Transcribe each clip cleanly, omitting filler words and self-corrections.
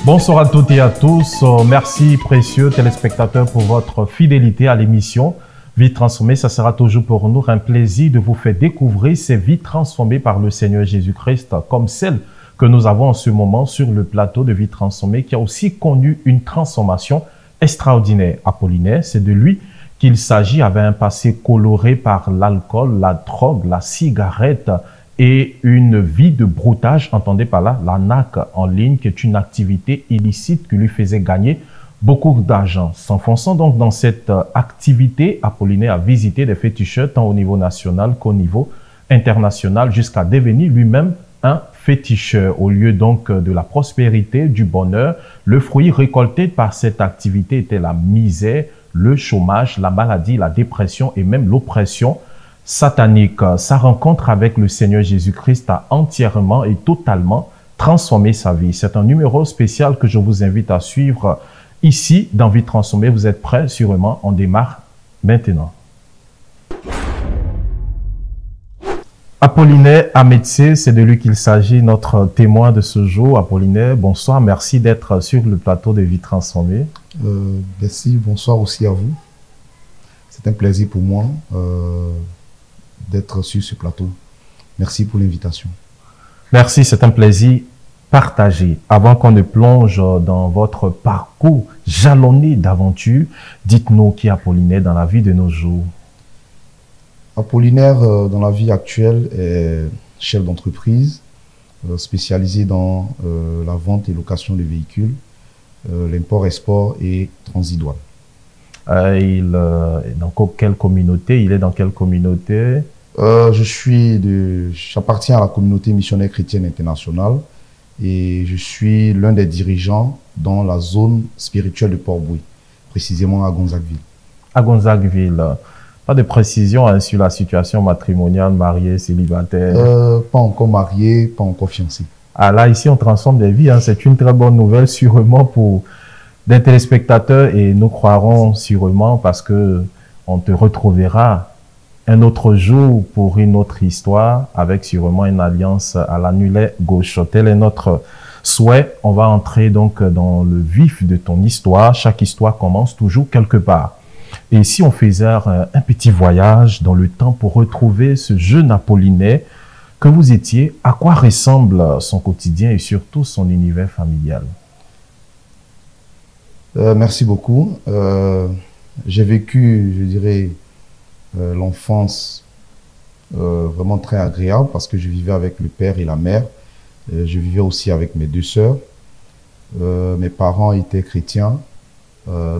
Bonsoir à toutes et à tous. Merci précieux téléspectateurs pour votre fidélité à l'émission Vie transformée. Ça sera toujours pour nous un plaisir de vous faire découvrir ces vies transformées par le Seigneur Jésus-Christ, comme celle que nous avons en ce moment sur le plateau de Vie transformée, qui a aussi connu une transformation extraordinaire. Apollinaire, c'est de lui qu'il s'agit, avait un passé coloré par l'alcool, la drogue, la cigarette et une vie de broutage. Entendez par là la NAC en ligne, qui est une activité illicite qui lui faisait gagner beaucoup d'argent. S'enfonçant donc dans cette activité, Apollinaire a visité des féticheurs tant au niveau national qu'au niveau international, jusqu'à devenir lui-même un féticheur. Au lieu donc de la prospérité, du bonheur, le fruit récolté par cette activité était la misère, le chômage, la maladie, la dépression et même l'oppression satanique. Sa rencontre avec le Seigneur Jésus-Christ a entièrement et totalement transformé sa vie. C'est un numéro spécial que je vous invite à suivre ici dans Vie transformée. Vous êtes prêts? Sûrement, on démarre maintenant. Apollinaire Ametse, c'est de lui qu'il s'agit, notre témoin de ce jour. Apollinaire, bonsoir, merci d'être sur le plateau de Vie transformée. Merci, bonsoir aussi à vous. C'est un plaisir pour moi d'être sur ce plateau. Merci pour l'invitation. Merci, c'est un plaisir partagé. Avant qu'on ne plonge dans votre parcours jalonné d'aventures, dites-nous qui est Apollinaire dans la vie de nos jours. Apollinaire, dans la vie actuelle, est chef d'entreprise, spécialisé dans la vente et location de véhicules, l'import-export et transit-douane. Dans quelle communauté? Il est dans quelle communauté? J'appartiens à la communauté missionnaire chrétienne internationale et je suis l'un des dirigeants dans la zone spirituelle de Port-Bouilly, précisément à Gonzagueville. À Gonzagueville. Pas de précision sur la situation matrimoniale, marié, célibataire? Pas encore marié, pas encore fiancé. Ah là, ici, on transforme des vies. C'est une très bonne nouvelle, sûrement pour des téléspectateurs, et nous croirons sûrement parce que on te retrouvera un autre jour pour une autre histoire avec sûrement une alliance à l'annulaire gauche. Tel est notre souhait. On va entrer donc dans le vif de ton histoire. Chaque histoire commence toujours quelque part. Et si on faisait un petit voyage dans le temps pour retrouver ce jeune Apollinaire que vous étiez, à quoi ressemble son quotidien et surtout son univers familial? Merci beaucoup. J'ai vécu, je dirais, l'enfance vraiment très agréable parce que je vivais avec le père et la mère. Je vivais aussi avec mes deux sœurs. Mes parents étaient chrétiens.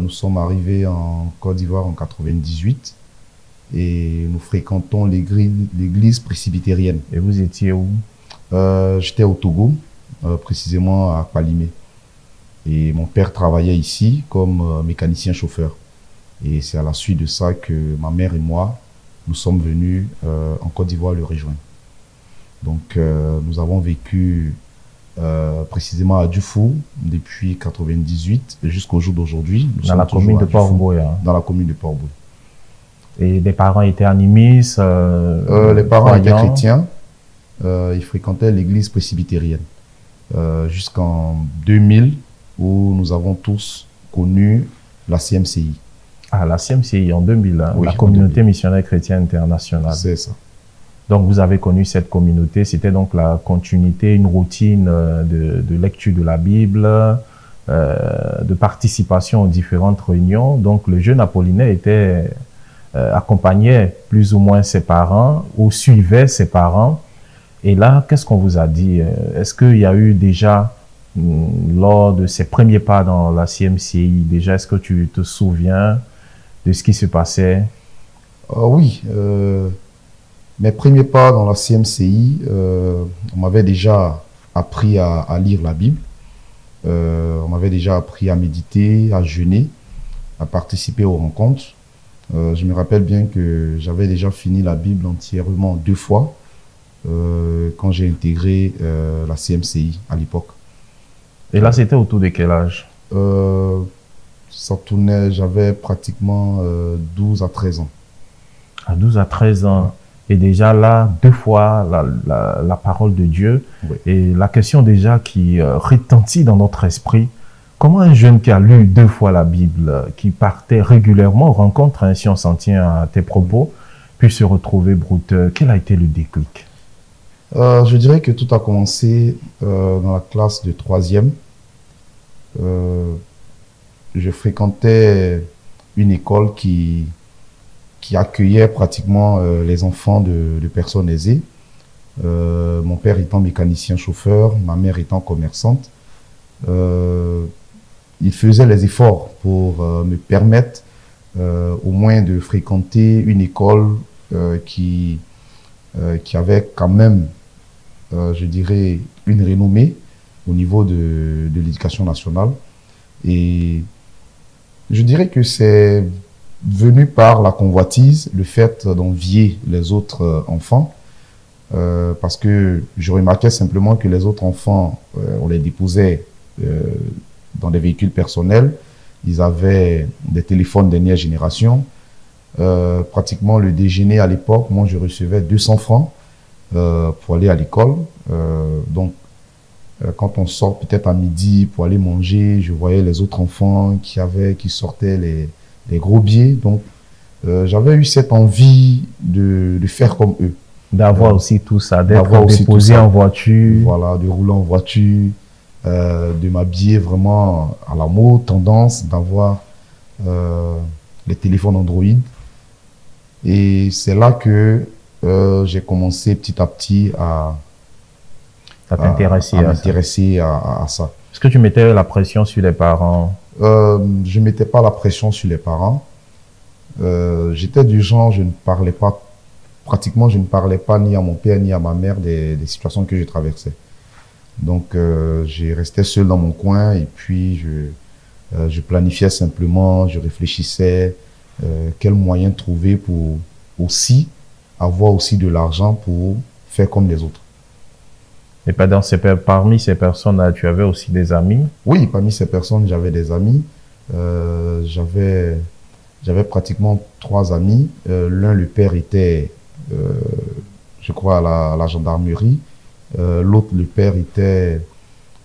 Nous sommes arrivés en Côte d'Ivoire en 98 et nous fréquentons l'église presbytérienne. Et vous étiez où? J'étais au Togo, précisément à Palimé. Et mon père travaillait ici comme mécanicien chauffeur. Et c'est à la suite de ça que ma mère et moi, nous sommes venus en Côte d'Ivoire le rejoindre. Donc nous avons vécu précisément à Dufou depuis 98 jusqu'au jour d'aujourd'hui. Dans la commune de Port-Bouilly. Dans la commune de Port-Bouilly. Et les parents étaient animistes? Les parents étaient chrétiens. Ils fréquentaient l'église presbytérienne jusqu'en 2000 où nous avons tous connu la CMCI. Ah, la CMCI en 2000, oui, la communauté missionnaire chrétienne internationale. C'est ça. Donc, vous avez connu cette communauté. C'était donc la continuité, une routine de lecture de la Bible, de participation aux différentes réunions. Donc, le jeune Apollinaire accompagnait plus ou moins ses parents ou suivait ses parents. Et là, qu'est-ce qu'on vous a dit? Est-ce qu'il y a eu déjà, lors de ses premiers pas dans la CMCI, déjà, est-ce que tu te souviens de ce qui se passait? Oui. Mes premiers pas dans la CMCI, on m'avait déjà appris à lire la Bible. On m'avait déjà appris à méditer, à jeûner, à participer aux rencontres. Je me rappelle bien que j'avais déjà fini la Bible entièrement 2 fois quand j'ai intégré la CMCI à l'époque. Et là, c'était autour de quel âge? Ça tournait, j'avais pratiquement 12 à 13 ans. À 12 à 13 ans. Et déjà là, 2 fois la parole de Dieu. Oui. Et la question déjà qui retentit dans notre esprit, comment un jeune qui a lu 2 fois la Bible, qui partait régulièrement aux rencontres, hein, si on s'en tient à tes propos, puis se retrouver brouteur, quel a été le déclic? Je dirais que tout a commencé dans la classe de 3e. Je fréquentais une école qui accueillait pratiquement les enfants de personnes aisées. Mon père étant mécanicien chauffeur, ma mère étant commerçante. Il faisait les efforts pour me permettre au moins de fréquenter une école qui avait quand même, je dirais, une renommée au niveau de l'éducation nationale. Et je dirais que c'est venu par la convoitise, le fait d'envier les autres enfants, parce que je remarquais simplement que les autres enfants, on les déposait dans des véhicules personnels, ils avaient des téléphones dernière génération. Pratiquement le déjeuner à l'époque, moi je recevais 200 francs pour aller à l'école. Donc quand on sort peut-être à midi pour aller manger, je voyais les autres enfants qui sortaient les gros billets. Donc j'avais eu cette envie de faire comme eux. D'avoir aussi tout ça, d'être déposé en voiture. Voilà, de rouler en voiture, de m'habiller vraiment à la mode, tendance, d'avoir les téléphones Android. Et c'est là que j'ai commencé petit à petit à m'intéresser à ça. Est-ce que tu mettais la pression sur les parents? Je ne mettais pas la pression sur les parents. J'étais du genre, je ne parlais pas ni à mon père ni à ma mère des situations que je traversais. Donc, j'ai resté seul dans mon coin et puis je planifiais simplement, je réfléchissais quel moyen trouver pour aussi avoir aussi de l'argent pour faire comme les autres. Et parmi ces personnes-là, tu avais aussi des amis? Oui, parmi ces personnes, j'avais des amis. J'avais pratiquement 3 amis. L'un, le père était, je crois, à la gendarmerie. L'autre, le père était,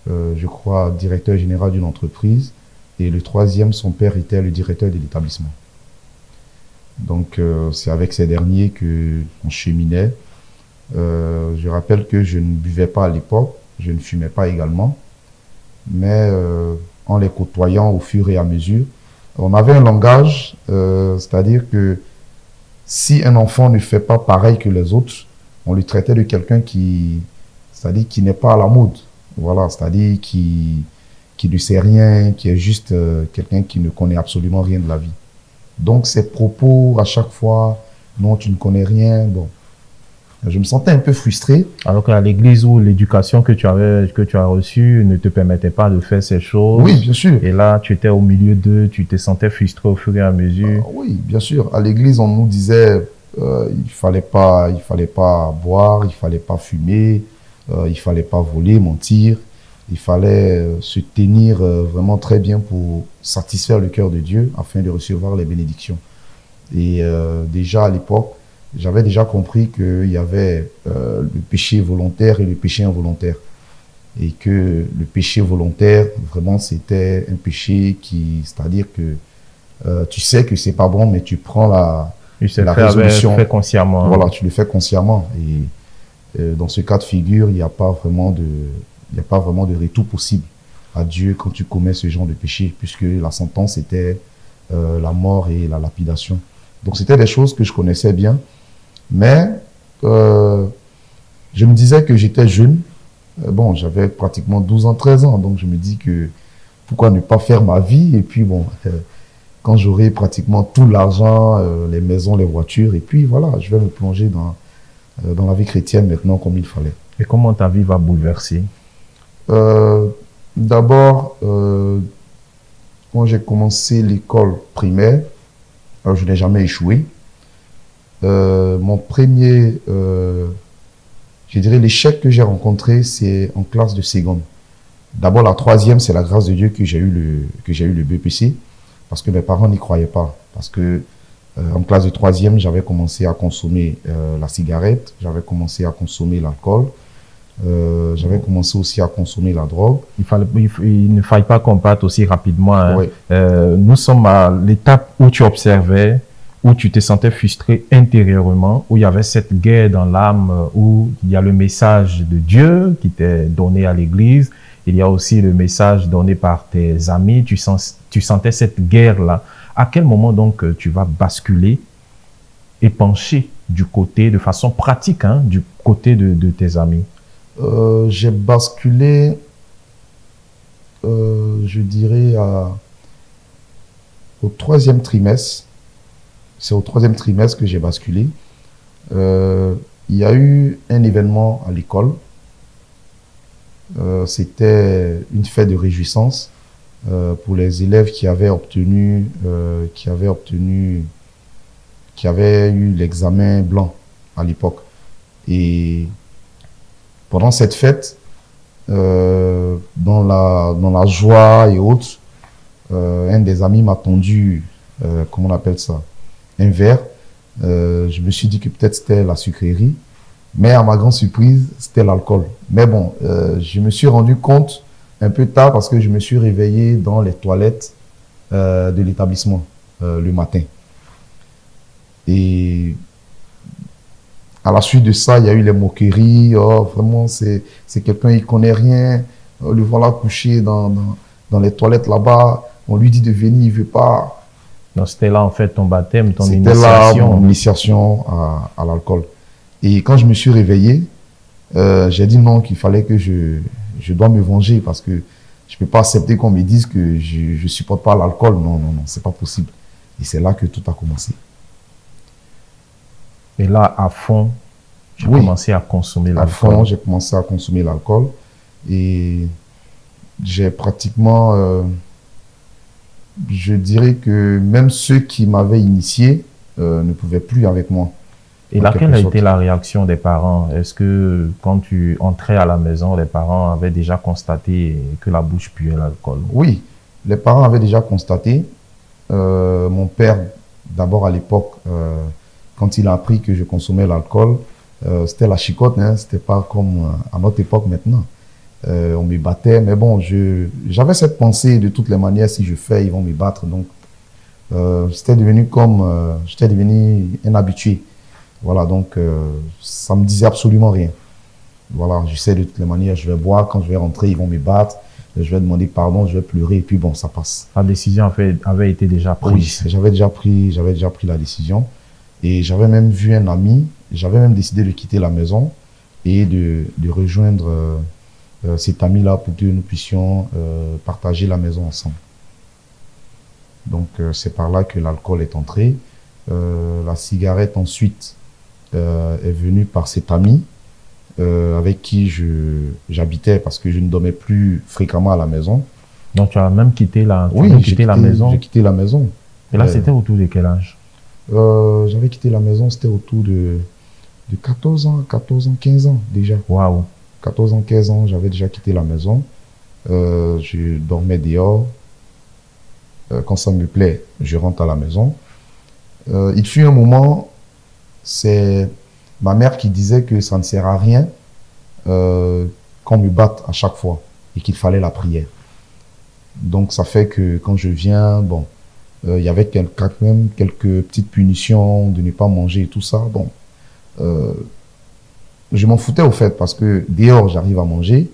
je crois, directeur général d'une entreprise. Et le troisième, son père était le directeur de l'établissement. Donc, c'est avec ces derniers qu'on cheminait. Je rappelle que je ne buvais pas à l'époque, je ne fumais pas également. Mais en les côtoyant au fur et à mesure, on avait un langage, c'est-à-dire que si un enfant ne fait pas pareil que les autres, on le traitait de quelqu'un c'est-à-dire qui n'est pas à la mode. Voilà, c'est-à-dire qui ne sait rien, qui est juste quelqu'un qui ne connaît absolument rien de la vie. Donc ces propos à chaque fois, non, tu ne connais rien, bon. Je me sentais un peu frustré. Alors qu'à l'église où l'éducation que tu as reçue ne te permettait pas de faire ces choses. Oui, bien sûr. Et là, tu étais au milieu d'eux, tu te sentais frustré au fur et à mesure. Oui, bien sûr. À l'église, on nous disait il fallait pas boire, il fallait pas fumer, il fallait pas voler, mentir. Il fallait se tenir vraiment très bien pour satisfaire le cœur de Dieu afin de recevoir les bénédictions. Et déjà à l'époque, j'avais déjà compris qu'il y avait le péché volontaire et le péché involontaire. Et que le péché volontaire, vraiment, c'était un péché c'est-à-dire que tu sais que c'est pas bon, mais tu prends la résolution. Tu le fais consciemment. Voilà, tu le fais consciemment. Et dans ce cas de figure, il n'y a pas vraiment de retour possible à Dieu quand tu commets ce genre de péché, puisque la sentence était la mort et la lapidation. Donc c'était des choses que je connaissais bien. Mais je me disais que j'étais jeune. Bon, j'avais pratiquement 12 ans, 13 ans. Donc je me dis que pourquoi ne pas faire ma vie? Et puis bon, quand j'aurai pratiquement tout l'argent, les maisons, les voitures, et puis voilà, je vais me plonger dans la vie chrétienne maintenant comme il fallait. Et comment ta vie va bouleverser? D'abord, quand j'ai commencé l'école primaire, je n'ai jamais échoué. Mon premier, je dirais, l'échec que j'ai rencontré, c'est en classe de seconde. D'abord, la 3e, c'est la grâce de Dieu que j'ai eu le BEPC. parce que mes parents n'y croyaient pas. Parce que en classe de troisième, j'avais commencé à consommer la cigarette, j'avais commencé à consommer l'alcool, j'avais commencé aussi à consommer la drogue. Il ne fallait pas qu'on parte aussi rapidement. Hein. Oui. Nous sommes à l'étape où tu observais, où tu te sentais frustré intérieurement, où il y avait cette guerre dans l'âme, où il y a le message de Dieu qui t'est donné à l'église. Il y a aussi le message donné par tes amis. Tu sentais cette guerre-là. À quel moment donc tu vas basculer et pencher du côté, de façon pratique, hein, du côté de tes amis? J'ai basculé, je dirais, au troisième trimestre. C'est au troisième trimestre que j'ai basculé. Il y a eu un événement à l'école. C'était une fête de réjouissance pour les élèves qui avaient eu l'examen blanc à l'époque. Et pendant cette fête, dans la joie et autres, un des amis m'a tendu, comment on appelle ça, un verre. Je me suis dit que peut-être c'était la sucrerie, mais à ma grande surprise, c'était l'alcool. Mais bon, je me suis rendu compte un peu tard parce que je me suis réveillé dans les toilettes de l'établissement le matin. Et à la suite de ça, il y a eu les moqueries. Oh, vraiment, c'est quelqu'un, il connaît rien. Le voilà couché dans les toilettes là-bas. On lui dit de venir, il veut pas. Donc, c'était là, en fait, ton baptême, ton initiation. C'était là mon initiation à l'alcool. Et quand je me suis réveillé, j'ai dit non, qu'il fallait que je dois me venger parce que je peux pas accepter qu'on me dise que je supporte pas l'alcool. Non, non, non, c'est pas possible. Et c'est là que tout a commencé. Et là, à fond, j'ai commencé à consommer l'alcool. À fond, j'ai commencé à consommer l'alcool. Et j'ai pratiquement, je dirais que même ceux qui m'avaient initié ne pouvaient plus avec moi. Et là, quelle a été la réaction des parents? Est-ce que quand tu entrais à la maison, les parents avaient déjà constaté que la bouche puait l'alcool? Oui, les parents avaient déjà constaté. Mon père, d'abord à l'époque, quand il a appris que je consommais l'alcool, c'était la chicotte, hein, c'était pas comme à notre époque maintenant. On me battait, mais bon, j'avais cette pensée de toutes les manières, si je fais, ils vont me battre. Donc, j'étais devenu un habitué. Voilà, donc ça me disait absolument rien. Voilà, je sais de toutes les manières, je vais boire, quand je vais rentrer, ils vont me battre, je vais demander pardon, je vais pleurer, et puis bon, ça passe. La décision en fait, avait été déjà prise. Oui, j'avais déjà pris la décision. Et j'avais même vu un ami, j'avais même décidé de quitter la maison et de rejoindre cet ami-là pour que nous puissions partager la maison ensemble. Donc c'est par là que l'alcool est entré. La cigarette ensuite est venue par cet ami avec qui j'habitais parce que je ne dormais plus fréquemment à la maison. Donc tu as même quitté la maison? J'ai quitté la maison. Et là, c'était autour de quel âge? J'avais quitté la maison, c'était autour de 14 ans, 15 ans déjà. Waouh! 14 ans, 15 ans, j'avais déjà quitté la maison. Je dormais dehors. Quand ça me plaît, je rentre à la maison. Il fut un moment, c'est ma mère qui disait que ça ne sert à rien qu'on me batte à chaque fois et qu'il fallait la prière. Donc ça fait que quand je viens, bon, il y avait quand même quelques petites punitions de ne pas manger et tout ça. Bon, je m'en foutais au fait parce que dehors, j'arrive à manger.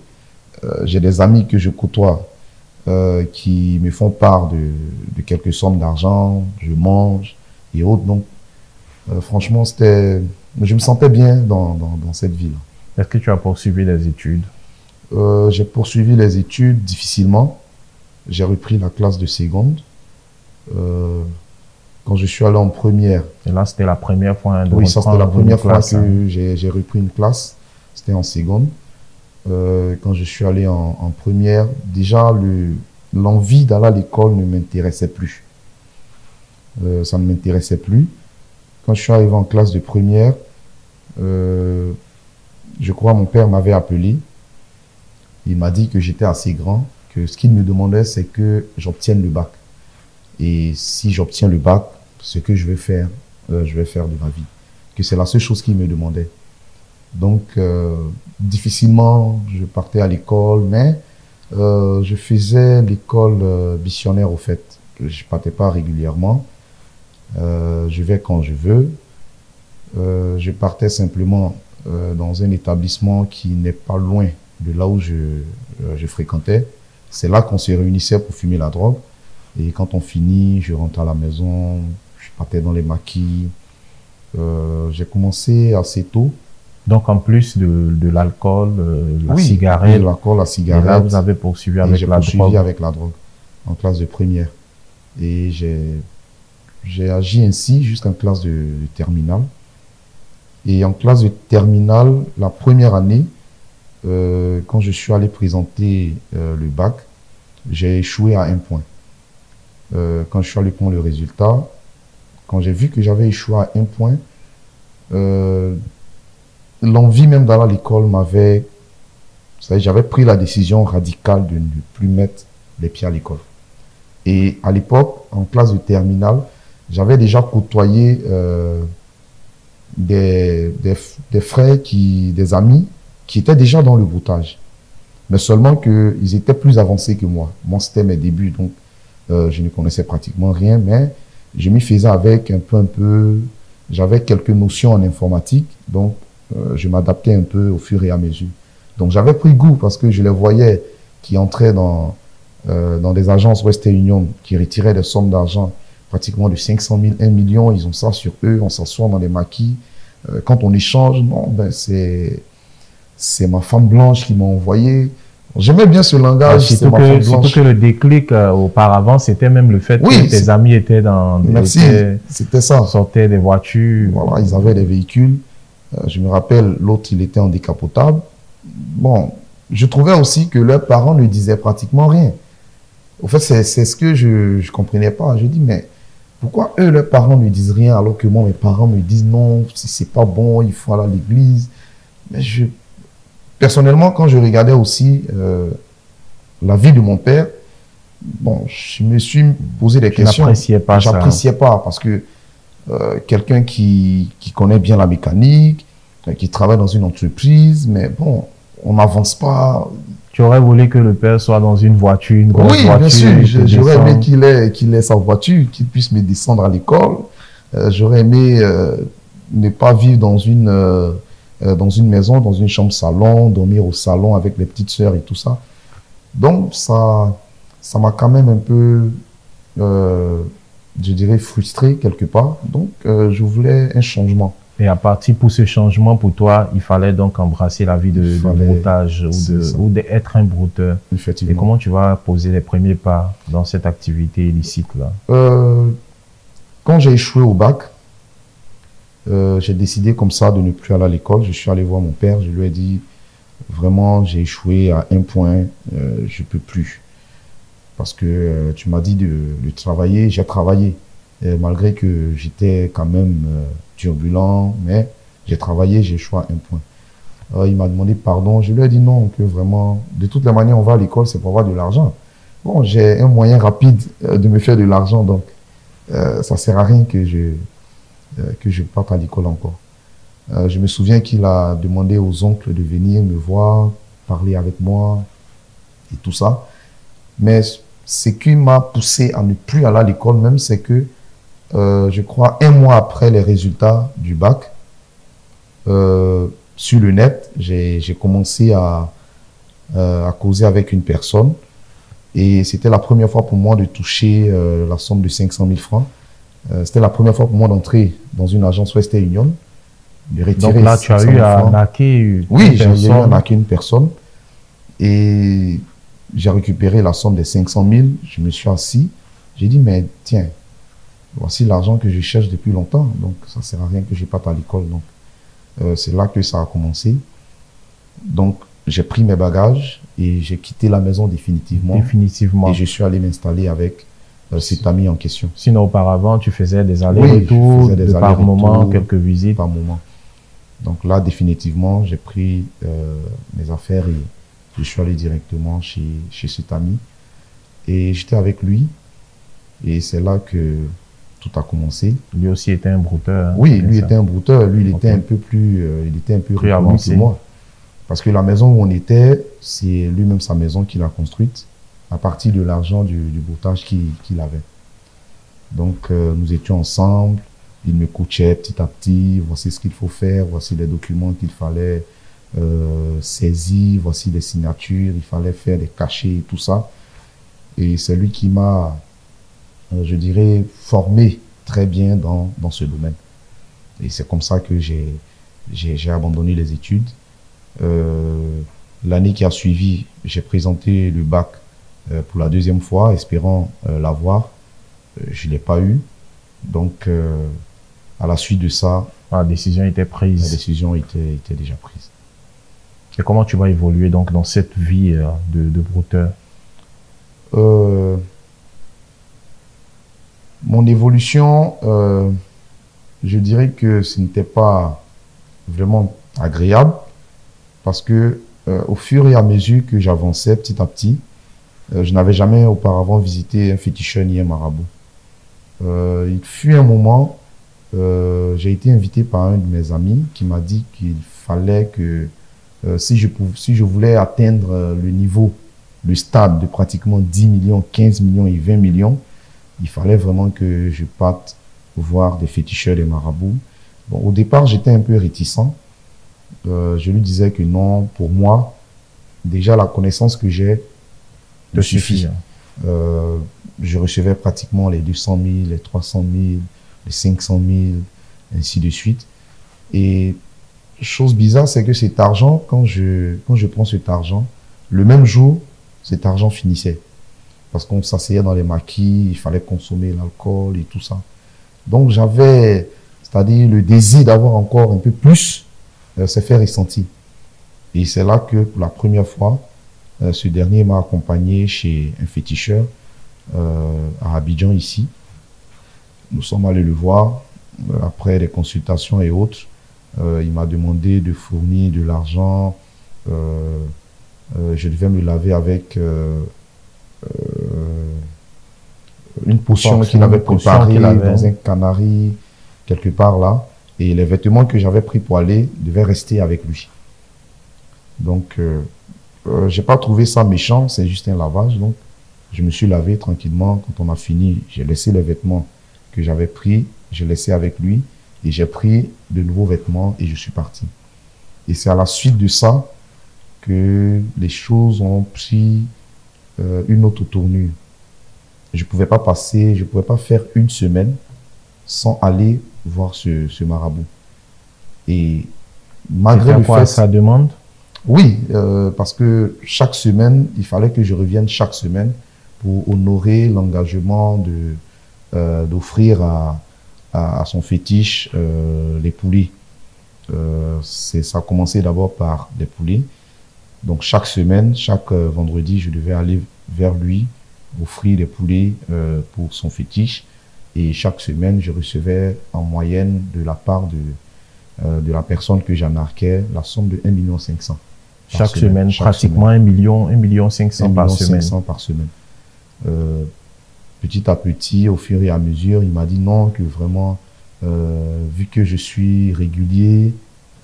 J'ai des amis que je côtoie qui me font part de quelques sommes d'argent. Je mange et autres. Donc, franchement, je me sentais bien dans cette ville. Est-ce que tu as poursuivi les études? J'ai poursuivi les études difficilement. J'ai repris la classe de seconde. Quand je suis allé en première. Et là, c'était la première fois oui, ça c'était la première fois que j'ai repris une classe. C'était en seconde. Quand je suis allé en première, déjà l'envie d'aller à l'école ne m'intéressait plus. Ça ne m'intéressait plus. Quand je suis arrivé en classe de première, je crois mon père m'avait appelé. Il m'a dit que j'étais assez grand, que ce qu'il me demandait, c'est que j'obtienne le bac. Et si j'obtiens le bac, ce que je vais faire de ma vie. Que c'est la seule chose qu'il me demandait. Donc, difficilement, je partais à l'école, mais je faisais l'école missionnaire au fait. Je partais pas régulièrement. Je vais quand je veux. Je partais simplement dans un établissement qui n'est pas loin de là où je fréquentais. C'est là qu'on se réunissait pour fumer la drogue. Et quand on finit, je rentrais à la maison, je partais dans les maquis. J'ai commencé assez tôt. Donc, en plus de l'alcool, la Oui, cigarette, l'alcool, la et cigarette. là, vous avez poursuivi Et avec j'ai la poursuivi drogue. avec la drogue en classe de première. Et j'ai agi ainsi jusqu'en classe de terminale. Et en classe de terminale, la première année, quand je suis allé présenter le bac, j'ai échoué à 1 point. Quand je suis allé prendre le résultat, quand j'ai vu que j'avais échoué à 1 point, l'envie même d'aller à l'école m'avait... J'avais pris la décision radicale de ne plus mettre les pieds à l'école. Et à l'époque, en classe de terminale, j'avais déjà côtoyé des frères, des amis qui étaient déjà dans le broutage. Mais seulement qu'ils étaient plus avancés que moi. Moi, c'était mes débuts, donc je ne connaissais pratiquement rien, mais je m'y faisais avec un peu. J'avais quelques notions en informatique, donc je m'adaptais un peu au fur et à mesure. Donc j'avais pris goût parce que je les voyais qui entraient dans des agences Western Union, qui retiraient des sommes d'argent pratiquement de 500 000, 1 million, ils ont ça sur eux, on s'assoit dans des maquis. Quand on échange, non, ben c'est ma femme blanche qui m'a envoyé. J'aimais bien ce langage, c'est ma femme blanche. Surtout que le déclic auparavant, c'était même le fait que tes amis étaient dans merci, c'était ça. Sortaient des voitures. Voilà, ils avaient des véhicules. Je me rappelle, l'autre, il était en décapotable. Bon, je trouvais aussi que leurs parents ne disaient pratiquement rien. Au fait, c'est ce que je ne comprenais pas. Je dis, mais pourquoi eux, leurs parents ne disent rien alors que moi, mes parents me disent non, si c'est pas bon, il faut aller à l'église. Mais personnellement, quand je regardais aussi la vie de mon père, bon, je me suis posé des questions. J'appréciais pas ça. J'appréciais pas parce que quelqu'un qui connaît bien la mécanique, qui travaille dans une entreprise, mais bon, on n'avance pas. Tu aurais voulu que le père soit dans une voiture, une grosse voiture. Oui, bien sûr. J'aurais aimé qu'il ait sa voiture, qu'il puisse me descendre à l'école. J'aurais aimé ne pas vivre dans une maison, dans une chambre salon, dormir au salon avec les petites sœurs et tout ça. Donc, ça m'a quand même un peu, je dirais, frustré quelque part. Donc, je voulais un changement. Et à partir pour ce changement, pour toi, il fallait donc embrasser la vie de broutage ou d'être un brouteur. Effectivement. Et comment tu vas poser les premiers pas dans cette activité illicite-là? Quand j'ai échoué au bac, j'ai décidé comme ça de ne plus aller à l'école. Je suis allé voir mon père, je lui ai dit, vraiment, j'ai échoué à 1 point, je ne peux plus. Parce que tu m'as dit de travailler, j'ai travaillé. Et malgré que j'étais quand même turbulent, mais j'ai travaillé, j'ai échoué à 1 point. Il m'a demandé pardon, je lui ai dit non, que vraiment, de toutes les manières, on va à l'école, c'est pour avoir de l'argent. Bon, j'ai un moyen rapide de me faire de l'argent, donc ça ne sert à rien que je parte à l'école encore. Je me souviens qu'il a demandé aux oncles de venir me voir, parler avec moi et tout ça. Mais ce qui m'a poussé à ne plus aller à l'école même, c'est que je crois 1 mois après les résultats du bac, sur le net, j'ai commencé à causer avec une personne. Et c'était la première fois pour moi de toucher la somme de 500 000 francs. C'était la première fois pour moi d'entrer dans une agence Western Union. Donc là, tu as eu à arnaquer oui, j'ai eu à arnaquer une personne. Et j'ai récupéré la somme des 500 000. Je me suis assis. J'ai dit, mais tiens, voici l'argent que je cherche depuis longtemps. Donc, ça ne sert à rien que je parte à l'école. Donc, c'est là que ça a commencé. Donc, j'ai pris mes bagages et j'ai quitté la maison définitivement. Définitivement. Et je suis allé m'installer avec cet ami en question. Sinon, auparavant, tu faisais des allers-retours, oui, par moment, quelques visites. Par moment. Donc là, définitivement, j'ai pris mes affaires et je suis allé directement chez cet ami. Et j'étais avec lui. Et c'est là que tout a commencé. Lui aussi était un brouteur. Hein, Oui, lui ça. était un brouteur. Lui, il Ok. était un peu plus, il était un peu Plus reconnu avancé. que moi. Parce que la maison où on était, c'est lui-même sa maison qu'il a construite à partir de l'argent du broutage qu'il avait. Donc, nous étions ensemble. Il me coachait petit à petit. Voici ce qu'il faut faire. Voici les documents qu'il fallait saisir. Voici les signatures. Il fallait faire des cachets et tout ça. Et c'est lui qui m'a, je dirais, formé très bien dans ce domaine. Et c'est comme ça que j'ai abandonné les études. L'année qui a suivi, j'ai présenté le bac pour la deuxième fois, espérant l'avoir. Je ne l'ai pas eu. Donc, à la suite de ça, La décision était la prise. décision était déjà prise. Et comment tu vas évoluer donc dans cette vie de brouteur? Mon évolution, je dirais que ce n'était pas vraiment agréable parce que au fur et à mesure que j'avançais petit à petit, je n'avais jamais auparavant visité un féticheur ni un marabout. Il fut un moment, j'ai été invité par un de mes amis qui m'a dit qu'il fallait que si je voulais atteindre le niveau, le stade de pratiquement 10 millions, 15 millions et 20 millions, il fallait vraiment que je parte voir des féticheurs, des marabouts. Bon, au départ, j'étais un peu réticent. Je lui disais que non, pour moi, déjà la connaissance que j'ai me suffit. Je recevais pratiquement les 200 000, les 300 000, les 500 000, ainsi de suite. Et chose bizarre, c'est que cet argent, quand je prends cet argent, le même jour, cet argent finissait. Parce qu'on s'asseyait dans les maquis, il fallait consommer l'alcool et tout ça. Donc j'avais, c'est-à-dire le désir d'avoir encore un peu plus, s'est fait ressentir. Et c'est là que pour la première fois, ce dernier m'a accompagné chez un féticheur à Abidjan ici. Nous sommes allés le voir après des consultations et autres. Il m'a demandé de fournir de l'argent. Je devais me laver avec une potion qu'il avait préparée dans un canari quelque part là. Et les vêtements que j'avais pris pour aller devaient rester avec lui. Donc, j'ai pas trouvé ça méchant, c'est juste un lavage. Donc, je me suis lavé tranquillement. Quand on a fini, j'ai laissé les vêtements que j'avais pris, j'ai laissé avec lui et j'ai pris de nouveaux vêtements et je suis parti. Et c'est à la suite de ça que les choses ont pris une autre tournure. Je pouvais pas faire une semaine sans aller voir ce marabout. Et malgré le fait... ça demande? Oui, parce que chaque semaine, il fallait que je revienne chaque semaine pour honorer l'engagement d'offrir à son fétiche les poulets. Ça a commencé d'abord par les poulets. Donc chaque semaine, chaque vendredi, je devais aller vers lui, offrir des poulets pour son fétiche. Et chaque semaine, je recevais en moyenne de la part de la personne que j'embarquais la somme de 1,5 million. Chaque semaine, pratiquement 1 million 500 par semaine. 500 par semaine. Petit à petit, au fur et à mesure, il m'a dit non, que vraiment, vu que je suis régulier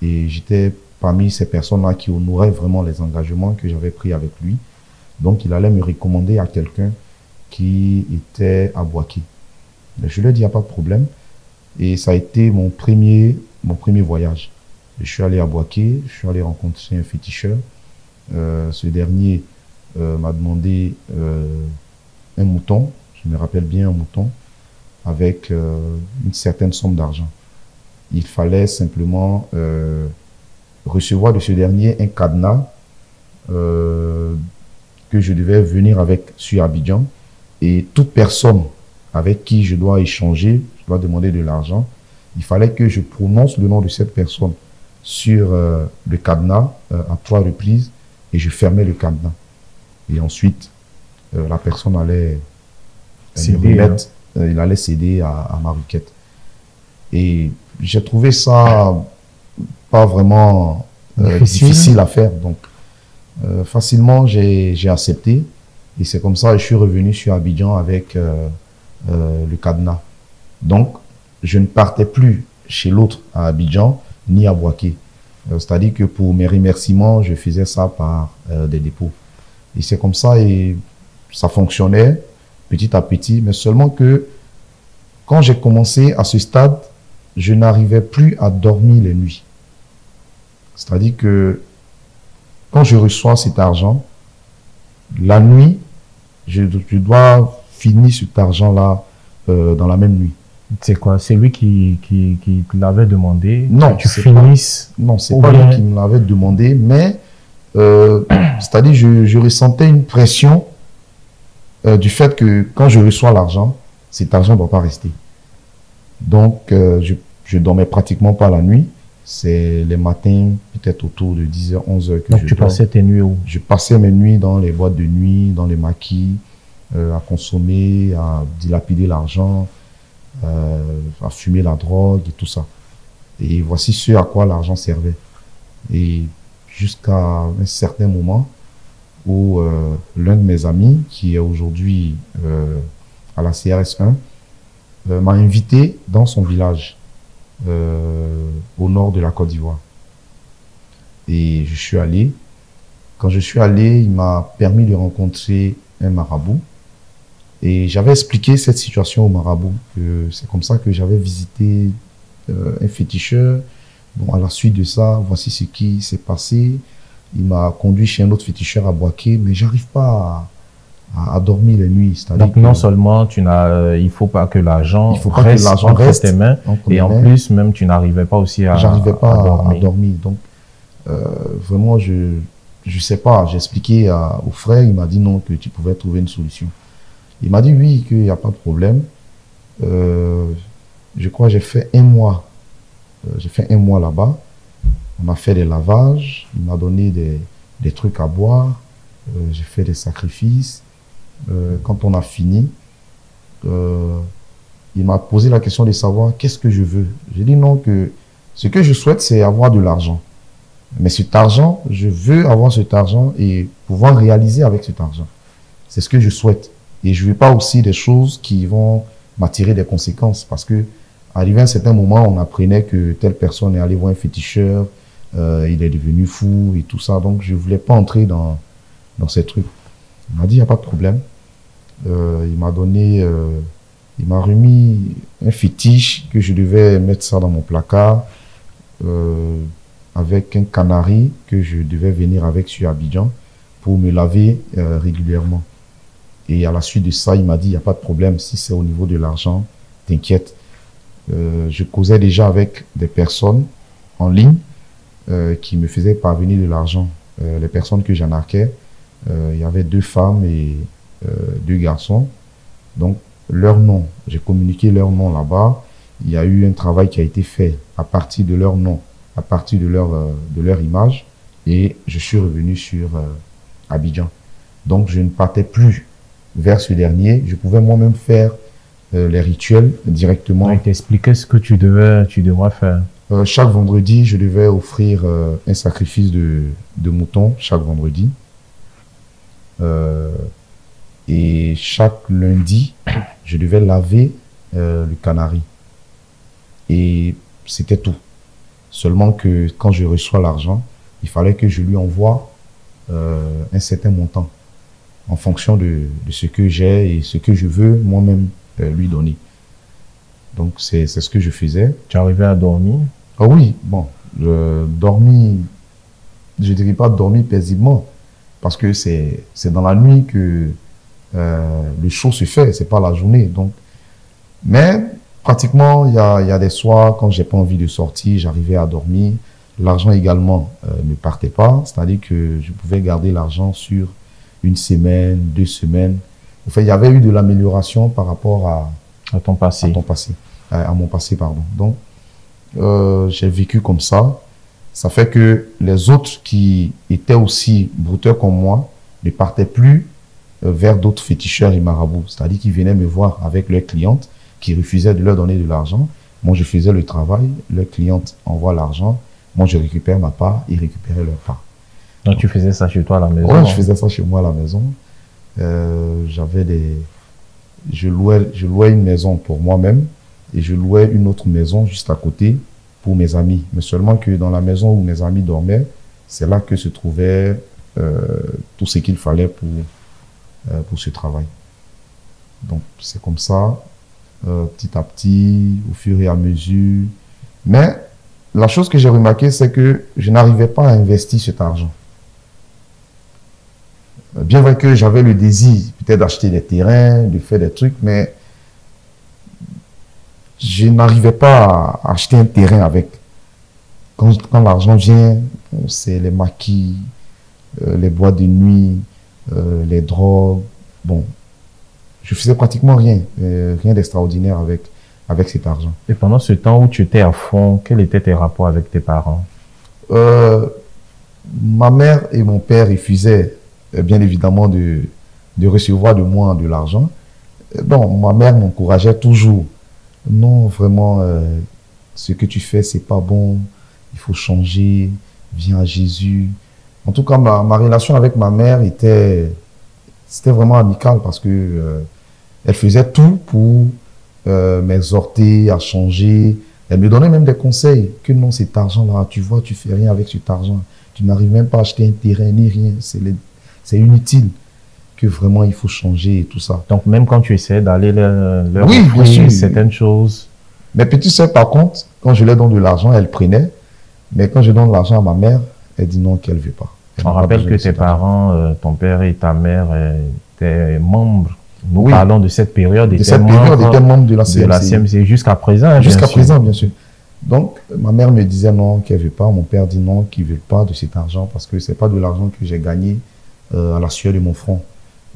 et j'étais parmi ces personnes-là qui honoraient vraiment les engagements que j'avais pris avec lui, donc il allait me recommander à quelqu'un qui était à Boaké. Je lui ai dit, il n'y a pas de problème. Et ça a été mon premier voyage. Je suis allé à Boaké, je suis allé rencontrer un féticheur. Ce dernier m'a demandé un mouton, je me rappelle bien un mouton, avec une certaine somme d'argent. Il fallait simplement recevoir de ce dernier un cadenas que je devais venir avec sur Abidjan. Et toute personne avec qui je dois échanger, je dois demander de l'argent, il fallait que je prononce le nom de cette personne sur le cadenas à 3 reprises et je fermais le cadenas. Et ensuite, la personne allait remettre, il allait céder à ma requête. Et j'ai trouvé ça pas vraiment difficile à faire. Donc, facilement, j'ai accepté. Et c'est comme ça que je suis revenu sur Abidjan avec le cadenas. Donc, je ne partais plus chez l'autre à Abidjan ni à Bouaké. C'est-à-dire que pour mes remerciements, je faisais ça par des dépôts. Et c'est comme ça, et ça fonctionnait petit à petit, mais seulement que quand j'ai commencé à ce stade, je n'arrivais plus à dormir les nuits. C'est-à-dire que quand je reçois cet argent, la nuit, je dois finir cet argent-là dans la même nuit. C'est quoi? C'est lui qui l'avait demandé? Non, que tu finisses. Non, c'est pas lui qui me l'avait demandé, mais c'est-à-dire je ressentais une pression du fait que quand je reçois l'argent, cet argent ne doit pas rester. Donc, je dormais pratiquement pas la nuit. C'est les matins, peut-être autour de 10h, 11h que donc tu passais tes nuits où? Je passais mes nuits dans les boîtes de nuit, dans les maquis, à consommer, à dilapider l'argent, à fumer la drogue et tout ça. Et voici ce à quoi l'argent servait. Et jusqu'à un certain moment où l'un de mes amis, qui est aujourd'hui à la CRS 1, m'a invité dans son village au nord de la Côte d'Ivoire. Et je suis allé. Quand je suis allé, il m'a permis de rencontrer un marabout. Et j'avais expliqué cette situation au marabout, que c'est comme ça que j'avais visité un féticheur. Bon, à la suite de ça, voici ce qui s'est passé. Il m'a conduit chez un autre féticheur à Bouaké, mais j'arrive pas à dormir les nuits. Donc non seulement il faut pas que l'argent reste entre tes mains, et en plus même tu n'arrivais pas aussi à dormir. Donc vraiment je sais pas, j'ai expliqué au frère, il m'a dit non, que tu pouvais trouver une solution. Il m'a dit oui, qu'il n'y a pas de problème. Je crois que j'ai fait un mois. J'ai fait un mois là-bas. On a fait des lavages. Il m'a donné des trucs à boire. J'ai fait des sacrifices. Quand on a fini, il m'a posé la question de savoir qu'est-ce que je veux. J'ai dit non, que ce que je souhaite, c'est avoir de l'argent. Mais cet argent, je veux avoir cet argent et pouvoir réaliser avec cet argent. C'est ce que je souhaite. Et je ne veux pas aussi des choses qui vont m'attirer des conséquences. Parce que, arrivé à un certain moment, on apprenait que telle personne est allée voir un féticheur, il est devenu fou et tout ça. Donc, je ne voulais pas entrer dans ces trucs. Il m'a dit, il n'y a pas de problème. Il m'a donné, il m'a remis un fétiche que je devais mettre ça dans mon placard, avec un canari que je devais venir avec sur Abidjan pour me laver régulièrement. Et à la suite de ça, il m'a dit, il n'y a pas de problème, si c'est au niveau de l'argent, t'inquiète. Je causais déjà avec des personnes en ligne qui me faisaient parvenir de l'argent. Les personnes que j'arnaquais, il y avait 2 femmes et 2 garçons. Donc, leur nom, j'ai communiqué leur nom là-bas. Il y a eu un travail qui a été fait à partir de leur nom, à partir de leur image. Et je suis revenu sur Abidjan. Donc, je ne partais plus vers ce dernier. Je pouvais moi-même faire les rituels directement. Il t'expliquait ce que tu devrais faire. Chaque vendredi, je devais offrir un sacrifice de mouton chaque vendredi. Et chaque lundi, je devais laver le canari. Et c'était tout. Seulement que quand je reçois l'argent, il fallait que je lui envoie un certain montant en fonction de ce que j'ai et ce que je veux moi-même lui donner. Donc, c'est ce que je faisais. Tu arrivais à dormir? Ah oui, bon, dormir, je dirais pas dormir paisiblement, parce que c'est dans la nuit que le show se fait, c'est pas la journée. Donc, mais pratiquement, il y a des soirs, quand j'ai pas envie de sortir, j'arrivais à dormir. L'argent également ne partait pas, c'est-à-dire que je pouvais garder l'argent sur 1 semaine, 2 semaines. Enfin, il y avait eu de l'amélioration par rapport à ton passé. À mon passé, pardon. Donc, j'ai vécu comme ça. Ça fait que les autres qui étaient aussi brouteurs comme moi ne partaient plus vers d'autres féticheurs et marabouts. C'est-à-dire qu'ils venaient me voir avec leurs clientes qui refusaient de leur donner de l'argent. Moi, je faisais le travail. Leurs clientes envoient l'argent. Moi, je récupère ma part. Ils récupéraient leur part. Donc, tu faisais ça chez toi à la maison? Oui, je faisais ça chez moi à la maison. J'avais je louais une maison pour moi-même et je louais une autre maison juste à côté pour mes amis. Mais seulement que dans la maison où mes amis dormaient, c'est là que se trouvait tout ce qu'il fallait pour ce travail. Donc, c'est comme ça, petit à petit, au fur et à mesure. Mais la chose que j'ai remarqué, c'est que je n'arrivais pas à investir cet argent. Bien vrai que j'avais le désir peut-être d'acheter des terrains, de faire des trucs, mais je n'arrivais pas à acheter un terrain avec. Quand l'argent vient, c'est les maquis, les boîtes de nuit, les drogues. Bon, je faisais pratiquement rien, rien d'extraordinaire avec cet argent. Et pendant ce temps où tu étais à fond, quels étaient tes rapports avec tes parents? Ma mère et mon père refusaient bien évidemment de recevoir de moi de l'argent. Donc, ma mère m'encourageait toujours. Non, vraiment, ce que tu fais, c'est pas bon. Il faut changer. Viens à Jésus. En tout cas, ma relation avec ma mère c'était vraiment amical parce que elle faisait tout pour m'exhorter à changer. Elle me donnait même des conseils. Que non, cet argent-là, tu vois, tu fais rien avec cet argent. Tu n'arrives même pas à acheter un terrain ni rien. C'est inutile. Que vraiment il faut changer et tout ça. Donc même quand tu essaies d'aller leur oui, offrir certaines choses. Mes petites sœurs, par contre, quand je leur donne de l'argent, elles prenaient. Mais quand je donne de l'argent à ma mère, elle dit non, qu'elle ne veut pas. On rappelle que tes parents, ton père et ta mère étaient membres. Nous parlons de cette période. De cette période, ils étaient membres de la CMC. De la CMC jusqu'à présent. Jusqu'à présent, bien sûr. Donc, ma mère me disait non, qu'elle ne veut pas. Mon père dit non, qu'il ne veut pas de cet argent parce que ce n'est pas de l'argent que j'ai gagné à la sueur de mon front.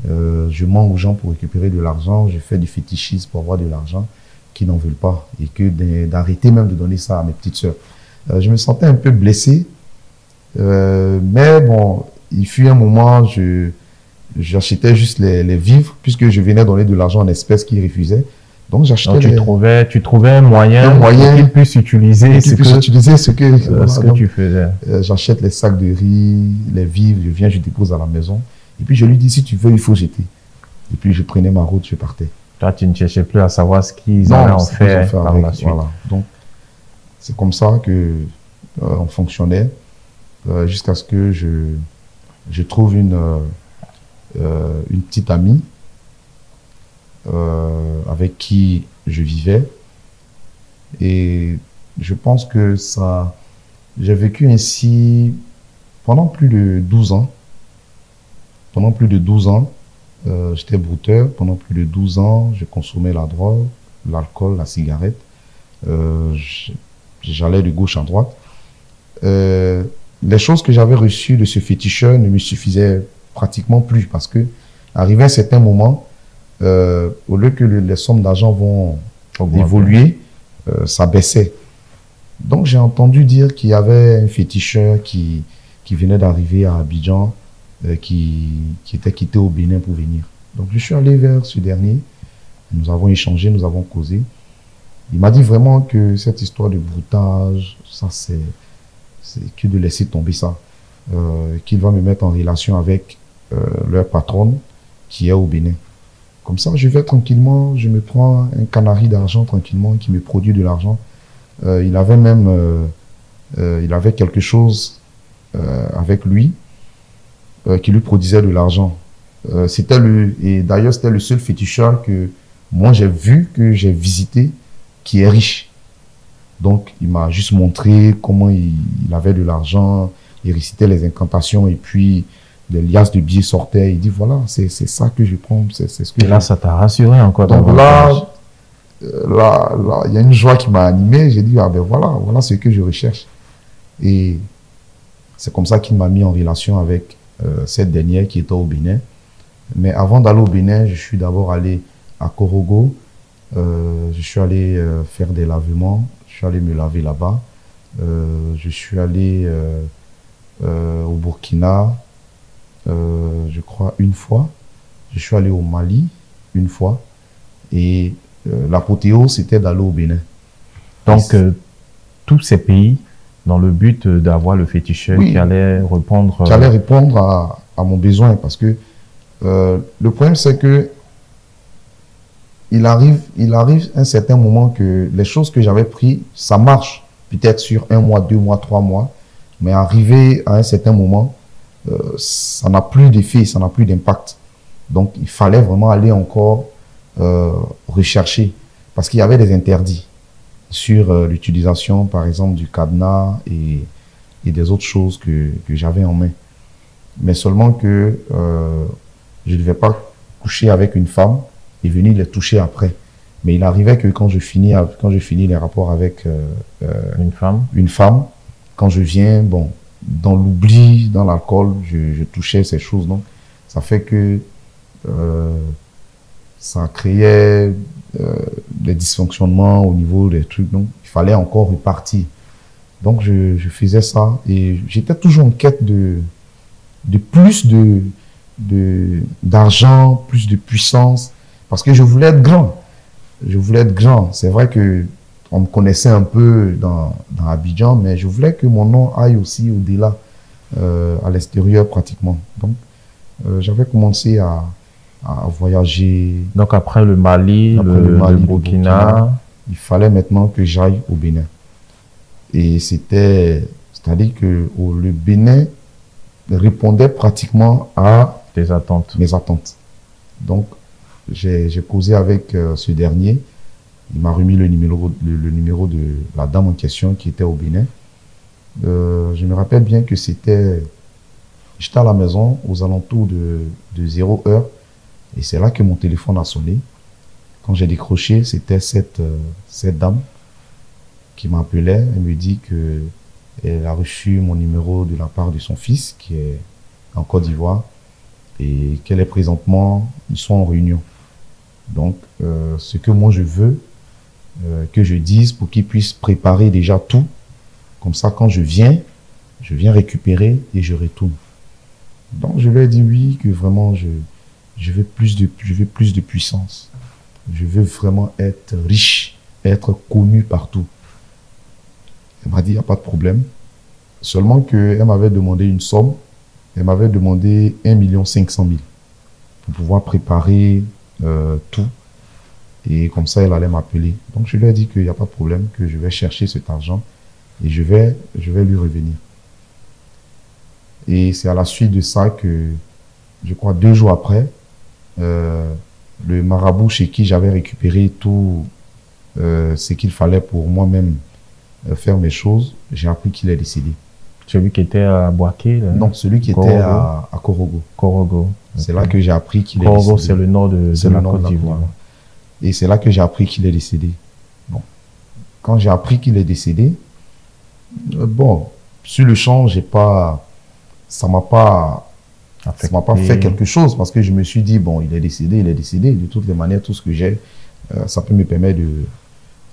Je mens aux gens pour récupérer de l'argent, je fais du fétichisme pour avoir de l'argent qui n'en veulent pas et que d'arrêter même de donner ça à mes petites sœurs. Je me sentais un peu blessé, mais bon, il fut un moment, j'achetais juste les vivres puisque je venais donner de l'argent en espèces qu'ils refusaient. Donc j'achetais. Tu trouvais un moyen qu'ils puissent utiliser ce que tu faisais. J'achète les sacs de riz, les vivres, je dépose à la maison. Et puis je lui dis, si tu veux, il faut jeter. Et puis je prenais ma route, je partais. Toi, tu ne cherchais plus à savoir ce qu'ils allaient en faire par la suite. Voilà. Donc, c'est comme ça que on fonctionnait jusqu'à ce que je trouve une petite amie avec qui je vivais. Et je pense que j'ai vécu ainsi pendant plus de 12 ans. Pendant plus de 12 ans, j'étais brouteur. Pendant plus de 12 ans, je consommais la drogue, l'alcool, la cigarette. J'allais de gauche à droite. Les choses que j'avais reçues de ce féticheur ne me suffisaient pratiquement plus parce que, arrivé à un certain moment, au lieu que les sommes d'argent vont évoluer, ça baissait. Donc, j'ai entendu dire qu'il y avait un féticheur qui venait d'arriver à Abidjan, qui était quitté au Bénin pour venir. Donc, je suis allé vers ce dernier. Nous avons échangé, nous avons causé. Il m'a dit vraiment que cette histoire de broutage, ça c'est que de laisser tomber ça. Qu'il va me mettre en relation avec leur patronne qui est au Bénin. Comme ça, je vais tranquillement, je me prends un canari d'argent tranquillement qui me produit de l'argent. Il avait même il avait quelque chose avec lui qui lui produisait de l'argent. Et d'ailleurs, c'était le seul féticheur que moi j'ai vu, que j'ai visité, qui est riche. Donc, il m'a juste montré comment il avait de l'argent, il récitait les incantations et puis des liasses de billets sortaient. Il dit, voilà, c'est ça que je prends. C'est ce que et là, ça t'a rassuré encore. Donc là, il y a une joie qui m'a animé. J'ai dit, ah ben voilà ce que je recherche. Et c'est comme ça qu'il m'a mis en relation avec cette dernière qui était au Bénin. Mais avant d'aller au Bénin, je suis d'abord allé à Korogo. Je suis allé faire des lavements. Je suis allé me laver là-bas. Je suis allé au Burkina, je crois, une fois. Je suis allé au Mali, une fois. Et l'apothéose, c'était d'aller au Bénin. Donc, tous ces pays, dans le but d'avoir le féticheur qui allait répondre... Qui allait répondre à mon besoin. Parce que le problème, c'est que il arrive un certain moment que les choses que j'avais prises, ça marche peut-être sur 1 mois, 2 mois, 3 mois, mais arrivé à un certain moment, ça n'a plus d'effet, ça n'a plus d'impact. Donc, il fallait vraiment aller encore rechercher, parce qu'il y avait des interdits sur l'utilisation, par exemple, du cadenas et des autres choses que j'avais en main. Mais seulement que je ne devais pas coucher avec une femme et venir les toucher après. Mais il arrivait que quand je finis les rapports avec une femme, quand je viens, bon, dans l'oubli, dans l'alcool, je touchais ces choses. Donc, ça fait que ça créait des dysfonctionnements au niveau des trucs. Donc, il fallait encore repartir. Donc, je faisais ça et j'étais toujours en quête de plus d'argent, plus de puissance, parce que je voulais être grand. Je voulais être grand. C'est vrai que on me connaissait un peu dans Abidjan, mais je voulais que mon nom aille aussi au-delà, à l'extérieur pratiquement. Donc, j'avais commencé à voyager. Donc après le Mali, le Burkina, il fallait maintenant que j'aille au Bénin. Et c'est-à-dire que le Bénin répondait pratiquement à mes attentes. Donc, j'ai causé avec ce dernier. Il m'a remis le numéro de la dame en question qui était au Bénin. Je me rappelle bien que j'étais à la maison aux alentours de 0 heure et c'est là que mon téléphone a sonné. Quand j'ai décroché, c'était cette dame qui m'appelait. Elle me dit qu'elle a reçu mon numéro de la part de son fils qui est en Côte d'Ivoire et qu'elle est présentement, ils sont en réunion. Donc, ce que moi je veux que je dise pour qu'ils puissent préparer déjà tout. Comme ça, quand je viens récupérer et je retourne. Donc, je lui ai dit oui, que vraiment, je veux plus de puissance. Je veux vraiment être riche, être connu partout. Elle m'a dit, il n'y a pas de problème. Seulement qu'elle m'avait demandé une somme. Elle m'avait demandé 1 500 000 pour pouvoir préparer tout. Et comme ça, elle allait m'appeler. Donc, je lui ai dit qu'il n'y a pas de problème, que je vais chercher cet argent et je vais lui revenir. Et c'est à la suite de ça que, je crois 2 jours après, le marabout chez qui j'avais récupéré tout ce qu'il fallait pour moi-même faire mes choses, j'ai appris qu'il est décédé. Celui qui était à Boaké? Non, celui qui était à Korogo. Korogo. C'est là que j'ai appris qu'il est décédé. Korogo, c'est le nord de la Côte d'Ivoire. Et c'est là que j'ai appris qu'il est décédé. Bon. Quand j'ai appris qu'il est décédé, bon, sur le champ, ça m'a pas fait quelque chose parce que je me suis dit, bon, il est décédé. De toutes les manières, tout ce que j'ai, ça peut me permettre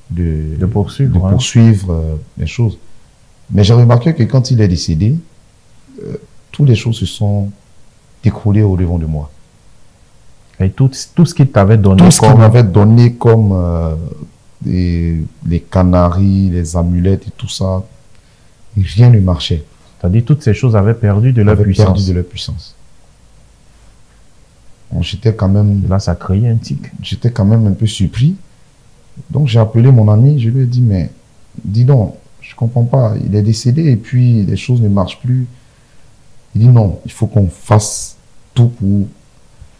de poursuivre les choses. Mais j'ai remarqué que quand il est décédé, toutes les choses se sont écroulées au devant de moi. Et tout ce qu'il t'avait donné tout ce qu'il m'avait donné comme les canaries, les amulettes et tout ça, rien ne marchait. C'est-à-dire toutes ces choses avaient perdu de leur puissance. Bon, j'étais quand même... Là, ça créait un tic. J'étais quand même un peu surpris. Donc, j'ai appelé mon ami, je lui ai dit, mais dis donc, je comprends pas, il est décédé et puis les choses ne marchent plus. Il dit non, il faut qu'on fasse tout pour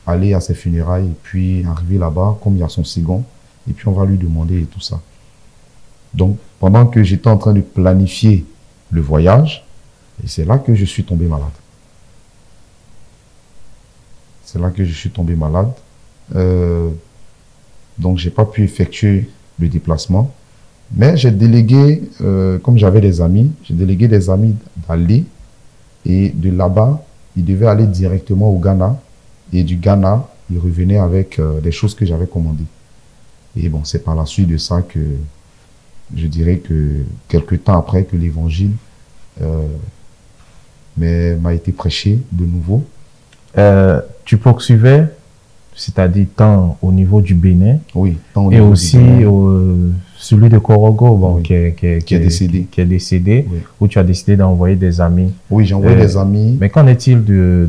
aller à ses funérailles et puis arriver là-bas, comme il y a son second, et puis on va lui demander et tout ça. Donc, pendant que j'étais en train de planifier le voyage, et c'est là que je suis tombé malade. Donc, j'ai pas pu effectuer le déplacement. Mais j'ai délégué, comme j'avais des amis, d'aller. Et de là-bas, ils devaient aller directement au Ghana. Et du Ghana, ils revenaient avec des choses que j'avais commandées. Et bon, c'est par la suite de ça que je dirais que quelques temps après que l'évangile m'a été prêché de nouveau. Tu poursuivais, c'est-à-dire tant au niveau du Bénin, oui, et aussi Celui de Korogo, bon, Oui. qui est décédé. Qui est décédé, Oui. où tu as décidé d'envoyer des amis. Oui, j'ai envoyé des amis. Mais qu'en est-il de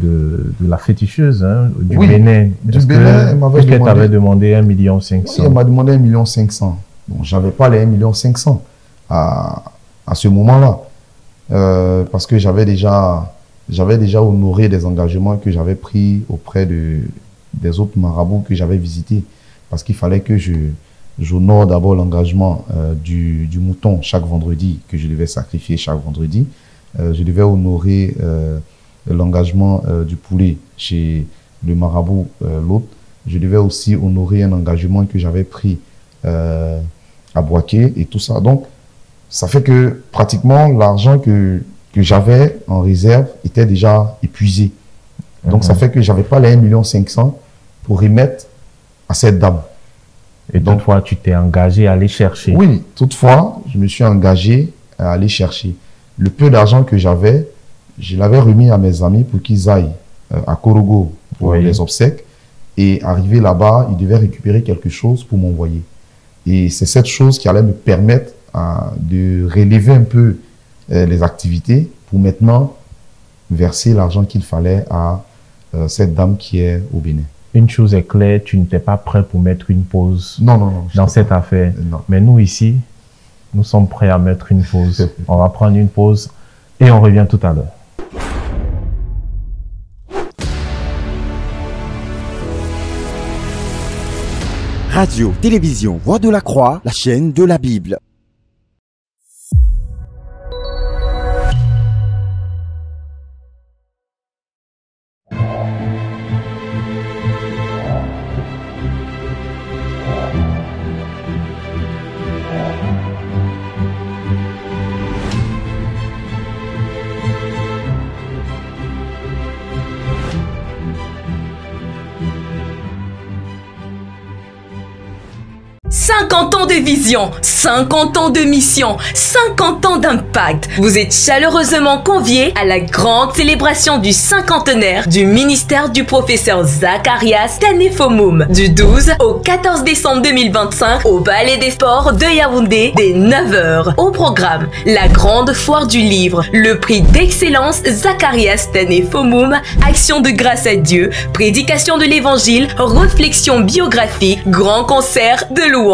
la féticheuse, hein, du Oui, Bénin? du Est-ce Bénin, elle m'avait puisqu'elle demandé- t'avait demandé 1 500 Oui, elle m'a demandé 1,5 million. Bon, j'avais pas les 1,5 million à ce moment-là. Parce que j'avais déjà honoré des engagements que j'avais pris auprès des autres marabouts que j'avais visités. Parce qu'il fallait que j'honore d'abord l'engagement du mouton chaque vendredi, que je devais sacrifier chaque vendredi. Je devais honorer l'engagement du poulet chez le marabout l'autre. Je devais aussi honorer un engagement que j'avais pris à Boaké et tout ça. Donc, ça fait que pratiquement l'argent que j'avais en réserve était déjà épuisé. Donc, ça fait que j'avais pas les 1,5 million pour remettre à cette dame. Et Donc, toutefois, tu t'es engagé à aller chercher. oui, toutefois, je me suis engagé à aller chercher. Le peu d'argent que j'avais, je l'avais remis à mes amis pour qu'ils aillent à Korogo pour Oui. les obsèques. Et arrivé là-bas, ils devaient récupérer quelque chose pour m'envoyer. Et c'est cette chose qui allait me permettre de relever un peu les activités pour maintenant verser l'argent qu'il fallait à cette dame qui est au Bénin. Une chose est claire, tu n'étais pas prêt pour mettre une pause Non. dans cette affaire. Non. Mais nous ici, nous sommes prêts à mettre une pause. On va prendre une pause et on revient tout à l'heure. Radio, télévision, Voix de la Croix, la chaîne de la Bible. « 50 ans de vision, 50 ans de mission, 50 ans d'impact. Vous êtes chaleureusement conviés à la grande célébration du cinquantenaire du ministère du professeur Zacharias Tanefomoum du 12 au 14 décembre 2025 au Palais des Sports de Yaoundé dès 9h. Au programme, la grande foire du livre, le prix d'excellence Zacharias Tanefomoum, action de grâce à Dieu, prédication de l'évangile, réflexion biographique, grand concert de louanges.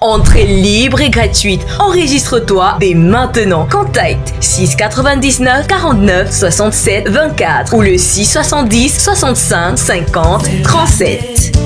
Entrée libre et gratuite. Enregistre-toi dès maintenant. Contact 699 49 67 24 ou le 670 65 50 37.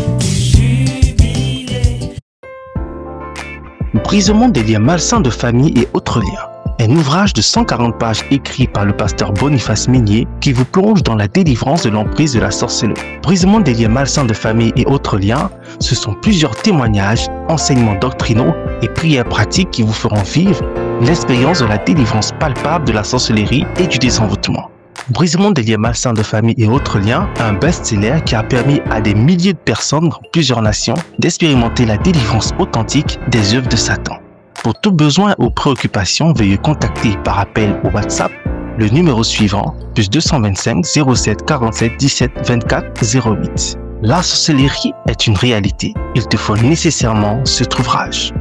Le brisement des liens malsains de famille et autres liens. Un ouvrage de 140 pages écrit par le pasteur Boniface Minier qui vous plonge dans la délivrance de l'emprise de la sorcellerie. Brisement des liens malsains de famille et autres liens, ce sont plusieurs témoignages, enseignements doctrinaux et prières pratiques qui vous feront vivre l'expérience de la délivrance palpable de la sorcellerie et du désenvoûtement. Brisement des liens malsains de famille et autres liens, un best-seller qui a permis à des milliers de personnes dans plusieurs nations d'expérimenter la délivrance authentique des œuvres de Satan. Pour tout besoin ou préoccupation, veuillez contacter par appel ou WhatsApp le numéro suivant, plus 225 07 47 17 24 08. La sorcellerie est une réalité. Il te faut nécessairement cet ouvrage.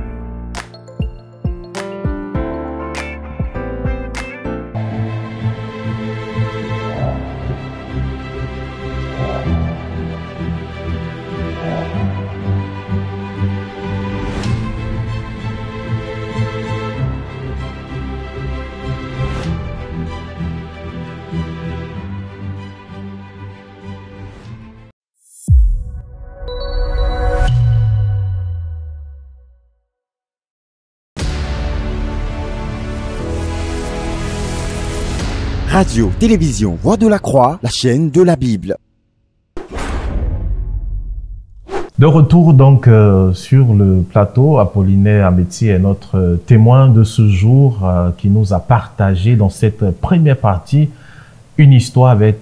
Radio, télévision, Voix de la Croix, la chaîne de la Bible. De retour donc sur le plateau, Apollinaire Améti est notre témoin de ce jour qui nous a partagé dans cette première partie une histoire avec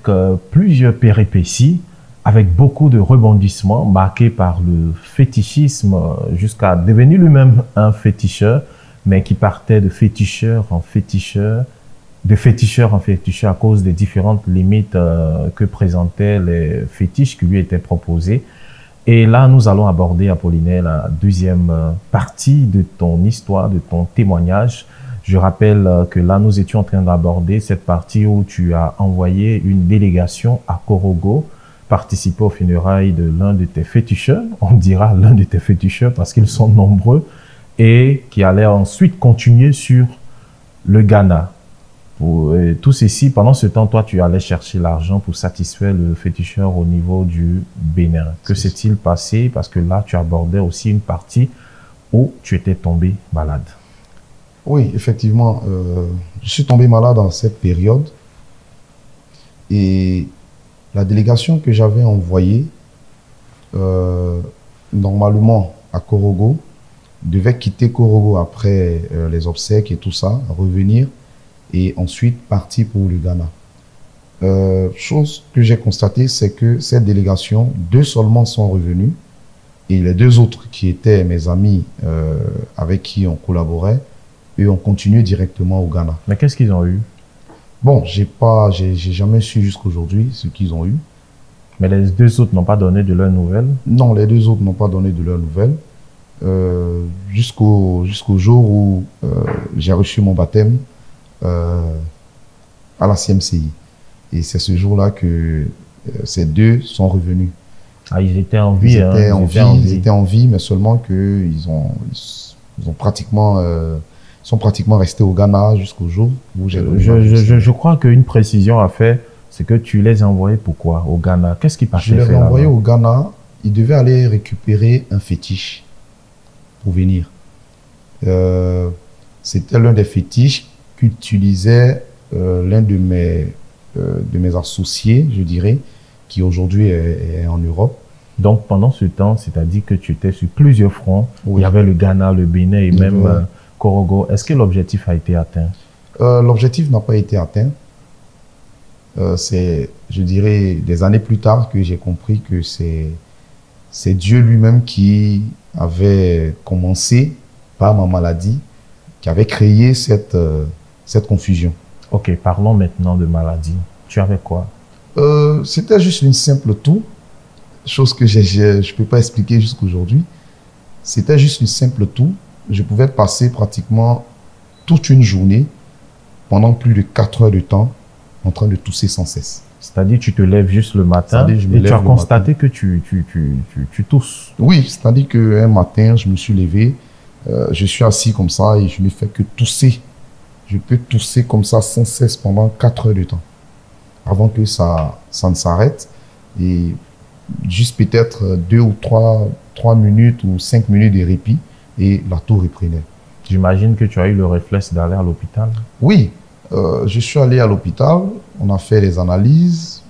plusieurs péripéties, avec beaucoup de rebondissements marqués par le fétichisme jusqu'à devenir lui-même un féticheur, mais qui partait de féticheur en féticheur, de féticheur en féticheur à cause des différentes limites que présentaient les fétiches qui lui étaient proposés. Et là, nous allons aborder, Apollinaire, la deuxième partie de ton histoire, de ton témoignage. Je rappelle que là, nous étions en train d'aborder cette partie où tu as envoyé une délégation à Korogo participer aux funérailles de l'un de tes féticheurs, on dira l'un de tes féticheurs parce qu'ils sont nombreux, et qui allait ensuite continuer sur le Ghana. Tout ceci, pendant ce temps, toi, tu allais chercher l'argent pour satisfaire le féticheur au niveau du Bénin. Que s'est-il passé? Parce que là, tu abordais aussi une partie où tu étais tombé malade. Oui, effectivement, je suis tombé malade dans cette période. Et la délégation que j'avais envoyée, normalement à Korogo, devait quitter Korogo après les obsèques et tout ça, revenir et ensuite partir pour le Ghana. Chose que j'ai constatée, c'est que cette délégation, 2 seulement sont revenus et les 2 autres qui étaient mes amis avec qui on collaborait, eux ont continué directement au Ghana. Mais qu'est-ce qu'ils ont eu? Bon, j'ai jamais su jusqu'aujourd'hui ce qu'ils ont eu. Mais les 2 autres n'ont pas donné de leurs nouvelles? Non, les 2 autres n'ont pas donné de leurs nouvelles. Jusqu'au jour où j'ai reçu mon baptême à la CMCI. Et c'est ce jour-là que ces 2 sont revenus. Ah, ils étaient en vie. Ils étaient en vie, mais seulement qu'ils sont pratiquement restés au Ghana jusqu'au jour où j'ai... Je crois qu'une précision à faire, c'est que tu les as envoyés pourquoi au Ghana? Qu'est-ce qui partait faire là-bas? Je les ai envoyés au Ghana. Ils devaient aller récupérer un fétiche pour venir. C'était l'un des fétiches qu'utilisait l'un de mes associés, je dirais, qui aujourd'hui est en Europe. Donc, pendant ce temps, c'est-à-dire que tu étais sur plusieurs fronts. Oui. Il y avait le Ghana, le Bénin et même Korogo. Est-ce que l'objectif a été atteint? L'objectif n'a pas été atteint. C'est, je dirais, des années plus tard que j'ai compris que c'est Dieu lui-même qui avait commencé par ma maladie, qui avait créé cette confusion. Ok, parlons maintenant de maladie. Tu avais quoi? C'était juste une simple toux, chose que je ne peux pas expliquer jusqu'aujourd'hui. C'était juste une simple toux. Je pouvais passer pratiquement toute une journée, pendant plus de 4 heures de temps, en train de tousser sans cesse. C'est-à-dire tu te lèves juste le matin et tu as constaté que tu tousses. Oui, c'est-à-dire qu'un matin, je me suis levé, je suis assis comme ça et je ne fais que tousser. Je peux tousser comme ça sans cesse pendant 4 heures de temps, avant que ça ne s'arrête. Et juste peut-être 2 ou 3 minutes ou 5 minutes de répit et la toux reprenait. J'imagine que tu as eu le réflexe d'aller à l'hôpital. Oui, je suis allé à l'hôpital, on a fait les analyses.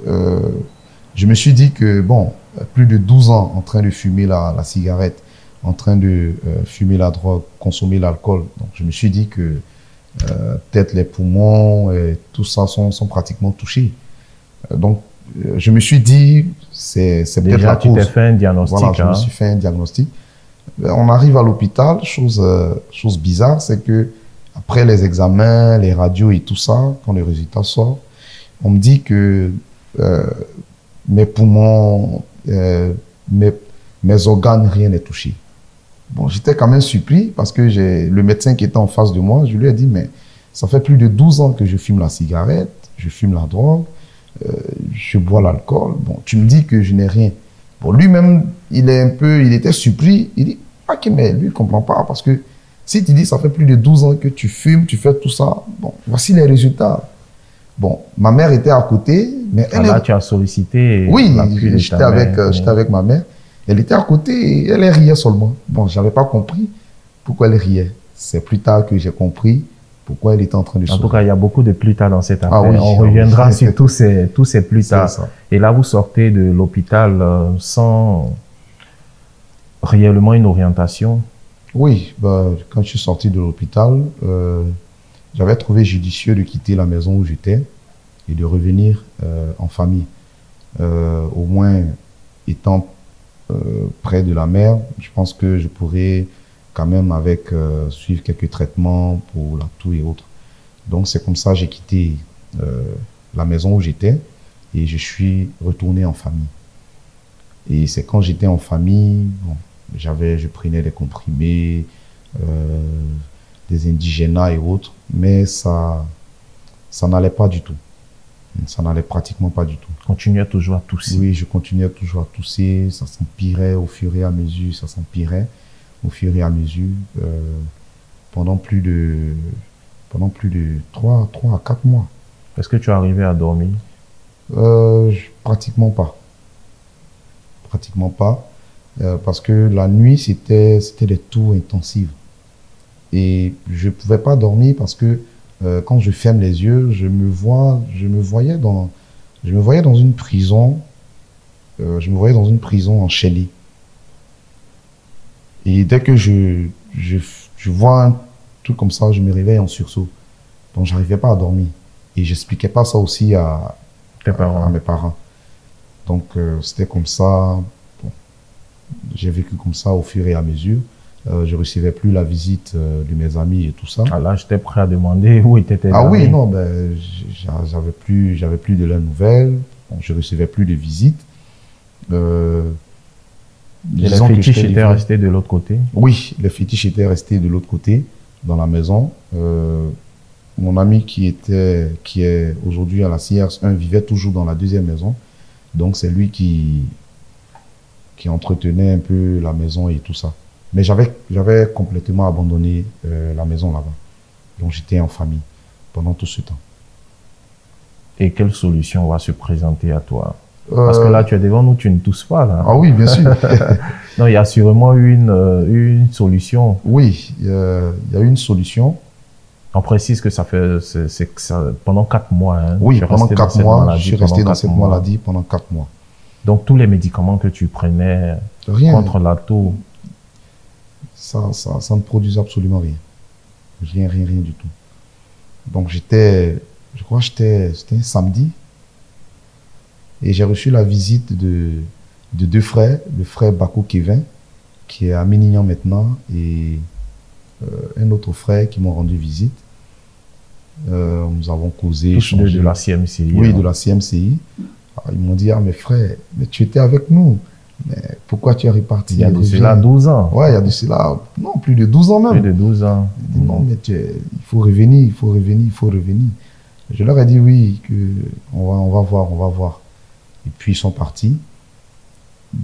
Je me suis dit que, bon, plus de 12 ans en train de fumer la cigarette, en train de fumer la drogue, consommer l'alcool. Donc, je me suis dit que peut-être les poumons et tout ça sont pratiquement touchés. Donc, je me suis dit, c'est peut-être la cause. Déjà, tu t'es fait un diagnostic. Voilà, je me suis fait un diagnostic. On arrive à l'hôpital, chose bizarre, c'est que après les examens, les radios et tout ça, quand les résultats sortent, on me dit que mes poumons, mes organes, rien n'est touché. Bon, j'étais quand même surpris parce que le médecin qui était en face de moi, je lui ai dit, mais ça fait plus de 12 ans que je fume la cigarette, je fume la drogue, je bois l'alcool. Bon, tu me dis que je n'ai rien. Bon, lui-même, il était surpris. Il dit, ok, mais lui, il ne comprend pas parce que si tu dis, ça fait plus de 12 ans que tu fumes, tu fais tout ça, bon, voici les résultats. Bon, ma mère était à côté, mais là, tu as sollicité. Oui, j'étais avec ma mère. Elle était à côté et elle riait seulement. Bon, je n'avais pas compris pourquoi elle riait. C'est plus tard que j'ai compris pourquoi elle était en train de sourire. En tout cas, il y a beaucoup de plus tard dans cette affaire. Ah oui, on reviendra sur tous ces plus tard. Et là, vous sortez de l'hôpital sans réellement une orientation. Oui, quand je suis sorti de l'hôpital, j'avais trouvé judicieux de quitter la maison où j'étais et de revenir en famille. Au moins, étant près de la mer, je pense que je pourrais quand même suivre quelques traitements pour la toux et autres. Donc c'est comme ça que j'ai quitté la maison où j'étais et je suis retourné en famille. Et c'est quand j'étais en famille, bon, je prenais des comprimés, des indigénas et autres, mais ça n'allait pas du tout. Ça n'allait pratiquement pas du tout. Continuais toujours à tousser. Oui, je continuais toujours à tousser. Ça s'empirait au fur et à mesure. Ça s'empirait au fur et à mesure. Pendant plus de 3 à 4 mois. Est-ce que tu arrivais à dormir? Pratiquement pas. Pratiquement pas. Parce que la nuit, c'était des tours intensifs. Et je ne pouvais pas dormir parce que quand je ferme les yeux, je me voyais dans une prison. Je me voyais dans une prison enchaînée. Et dès que je vois un truc comme ça, je me réveille en sursaut. Donc, je n'arrivais pas à dormir. Et j'expliquais pas ça aussi à mes parents. Donc, c'était comme ça. Bon, j'ai vécu comme ça au fur et à mesure. Je recevais plus la visite de mes amis et tout ça. Ah là, j'étais prêt à demander où étaient tes amis. Ah oui, non, ben, j'avais plus de leurs nouvelles. Bon, je recevais plus de visites. Et les fétiches étaient restés de l'autre côté? Oui, les fétiches étaient restés de l'autre côté, dans la maison. Mon ami qui est aujourd'hui à la CRS1 vivait toujours dans la deuxième maison. Donc, c'est lui qui entretenait un peu la maison et tout ça. Mais j'avais complètement abandonné la maison là-bas. Donc, j'étais en famille pendant tout ce temps. Et quelle solution va se présenter à toi? Parce que là, tu es devant nous, tu ne tousses pas, là. Ah oui, bien sûr. Non, il y a sûrement une solution. Oui, il y a une solution. On précise que pendant 4 mois. Hein, oui, pendant 4 mois, je suis resté dans cette maladie pendant 4 mois. Donc, tous les médicaments que tu prenais contre la toux, ça ne produisait absolument rien. Rien du tout. Donc, je crois que c'était un samedi. Et j'ai reçu la visite de 2 frères, le frère Bakou Kevin, qui est à Ménignan maintenant, et un autre frère qui m'ont rendu visite. Nous avons causé. Tous deux de la CMCI. Oui, de la CMCI. Alors, ils m'ont dit, ah, mais frère, mais tu étais avec nous. Mais pourquoi tu es reparti? Il y a de cela 12 ans. Oui, il y a de cela, non, plus de 12 ans même. Plus de 12 ans. Ils disent, non, mais il faut revenir, il faut revenir, il faut revenir. Je leur ai dit oui, on va voir. Et puis ils sont partis.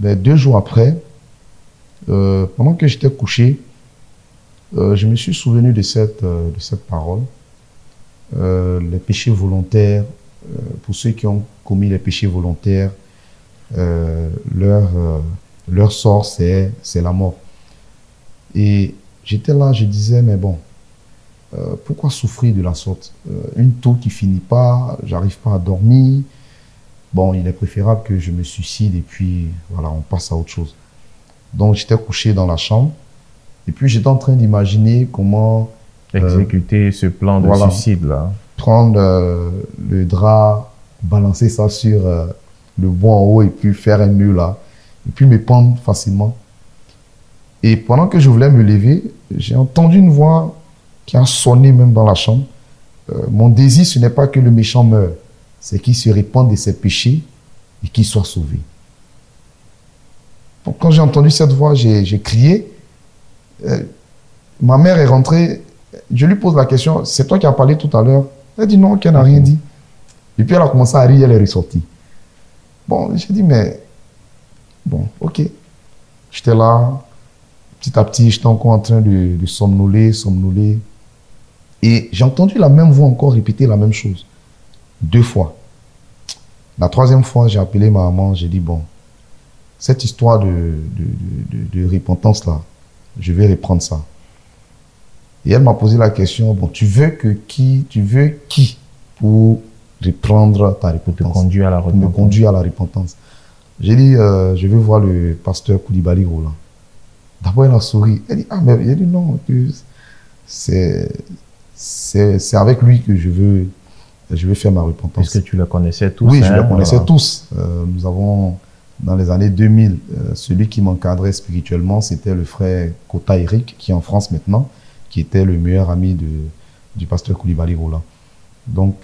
Mais 2 jours après, pendant que j'étais couché, je me suis souvenu de cette parole. Les péchés volontaires, pour ceux qui ont commis les péchés volontaires, leur sort, c'est la mort. Et j'étais là, je disais, mais bon, pourquoi souffrir de la sorte? Une toux qui finit pas, j'arrive pas à dormir. Bon, il est préférable que je me suicide et puis voilà, on passe à autre chose. Donc j'étais couché dans la chambre et puis j'étais en train d'imaginer comment exécuter ce plan de suicide là. Prendre le drap, balancer ça sur le bois en haut et puis faire un nœud là et puis me pendre facilement. Et pendant que je voulais me lever, j'ai entendu une voix qui a sonné même dans la chambre. Mon désir, ce n'est pas que le méchant meure, c'est qu'il se répande de ses péchés et qu'il soit sauvé. Donc, quand j'ai entendu cette voix, j'ai crié. Ma mère est rentrée. Je lui pose la question, c'est toi qui as parlé tout à l'heure? Elle dit non, qu'elle n'a rien dit. Et puis elle a commencé à rire, elle est ressortie. Bon, j'ai dit, mais bon, ok. J'étais là, petit à petit, j'étais encore en train de somnoler. Et j'ai entendu la même voix encore répéter la même chose. 2 fois. La 3e fois, j'ai appelé ma maman, j'ai dit, bon, cette histoire de repentance là, je vais reprendre ça. Et elle m'a posé la question, bon, tu veux qui pour reprendre ta repentance? Pour te conduire à la repentance. Pour me conduire à la repentance. J'ai dit, je vais voir le pasteur Koulibaly Roland. D'abord, elle a souri. Elle dit, ah, mais il a dit non, c'est avec lui que je veux faire ma repentance. Est-ce que tu le connaissais tous? Oui, je le connaissais tous. Nous avons, dans les années 2000, celui qui m'encadrait spirituellement, c'était le frère Kota Eric, qui est en France maintenant, qui était le meilleur ami du pasteur Koulibaly Roland. Donc,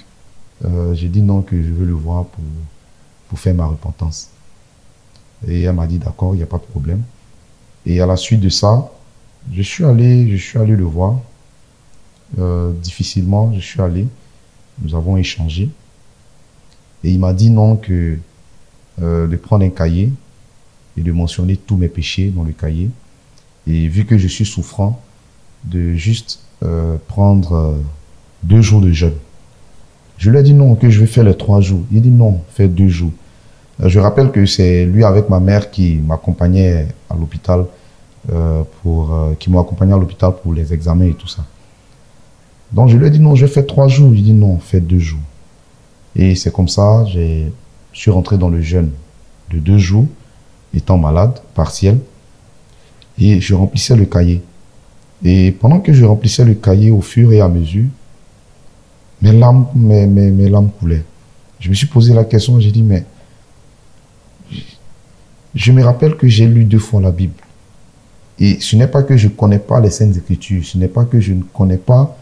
j'ai dit non, que je veux le voir pour faire ma repentance. Et elle m'a dit, d'accord, il n'y a pas de problème. Et à la suite de ça, je suis allé le voir. Difficilement, je suis allé. Nous avons échangé. Et il m'a dit non, que de prendre un cahier et de mentionner tous mes péchés dans le cahier. Et vu que je suis souffrant, de juste prendre 2 jours de jeûne. Je lui ai dit non, que je vais faire les 3 jours. Il dit non, fais 2 jours. Je rappelle que c'est lui avec ma mère qui m'accompagnait à l'hôpital qui m'ont accompagné à l'hôpital pour les examens et tout ça. Donc je lui ai dit non, je vais faire 3 jours. Il dit non, fais 2 jours. Et c'est comme ça, je suis rentré dans le jeûne de 2 jours, étant malade, partiel. Et je remplissais le cahier. Et pendant que je remplissais le cahier au fur et à mesure, mes larmes coulaient. Je me suis posé la question, j'ai dit, mais je me rappelle que j'ai lu 2 fois la Bible. Et ce n'est pas que je ne connais pas les Saintes Écritures, ce n'est pas que je ne connais pas,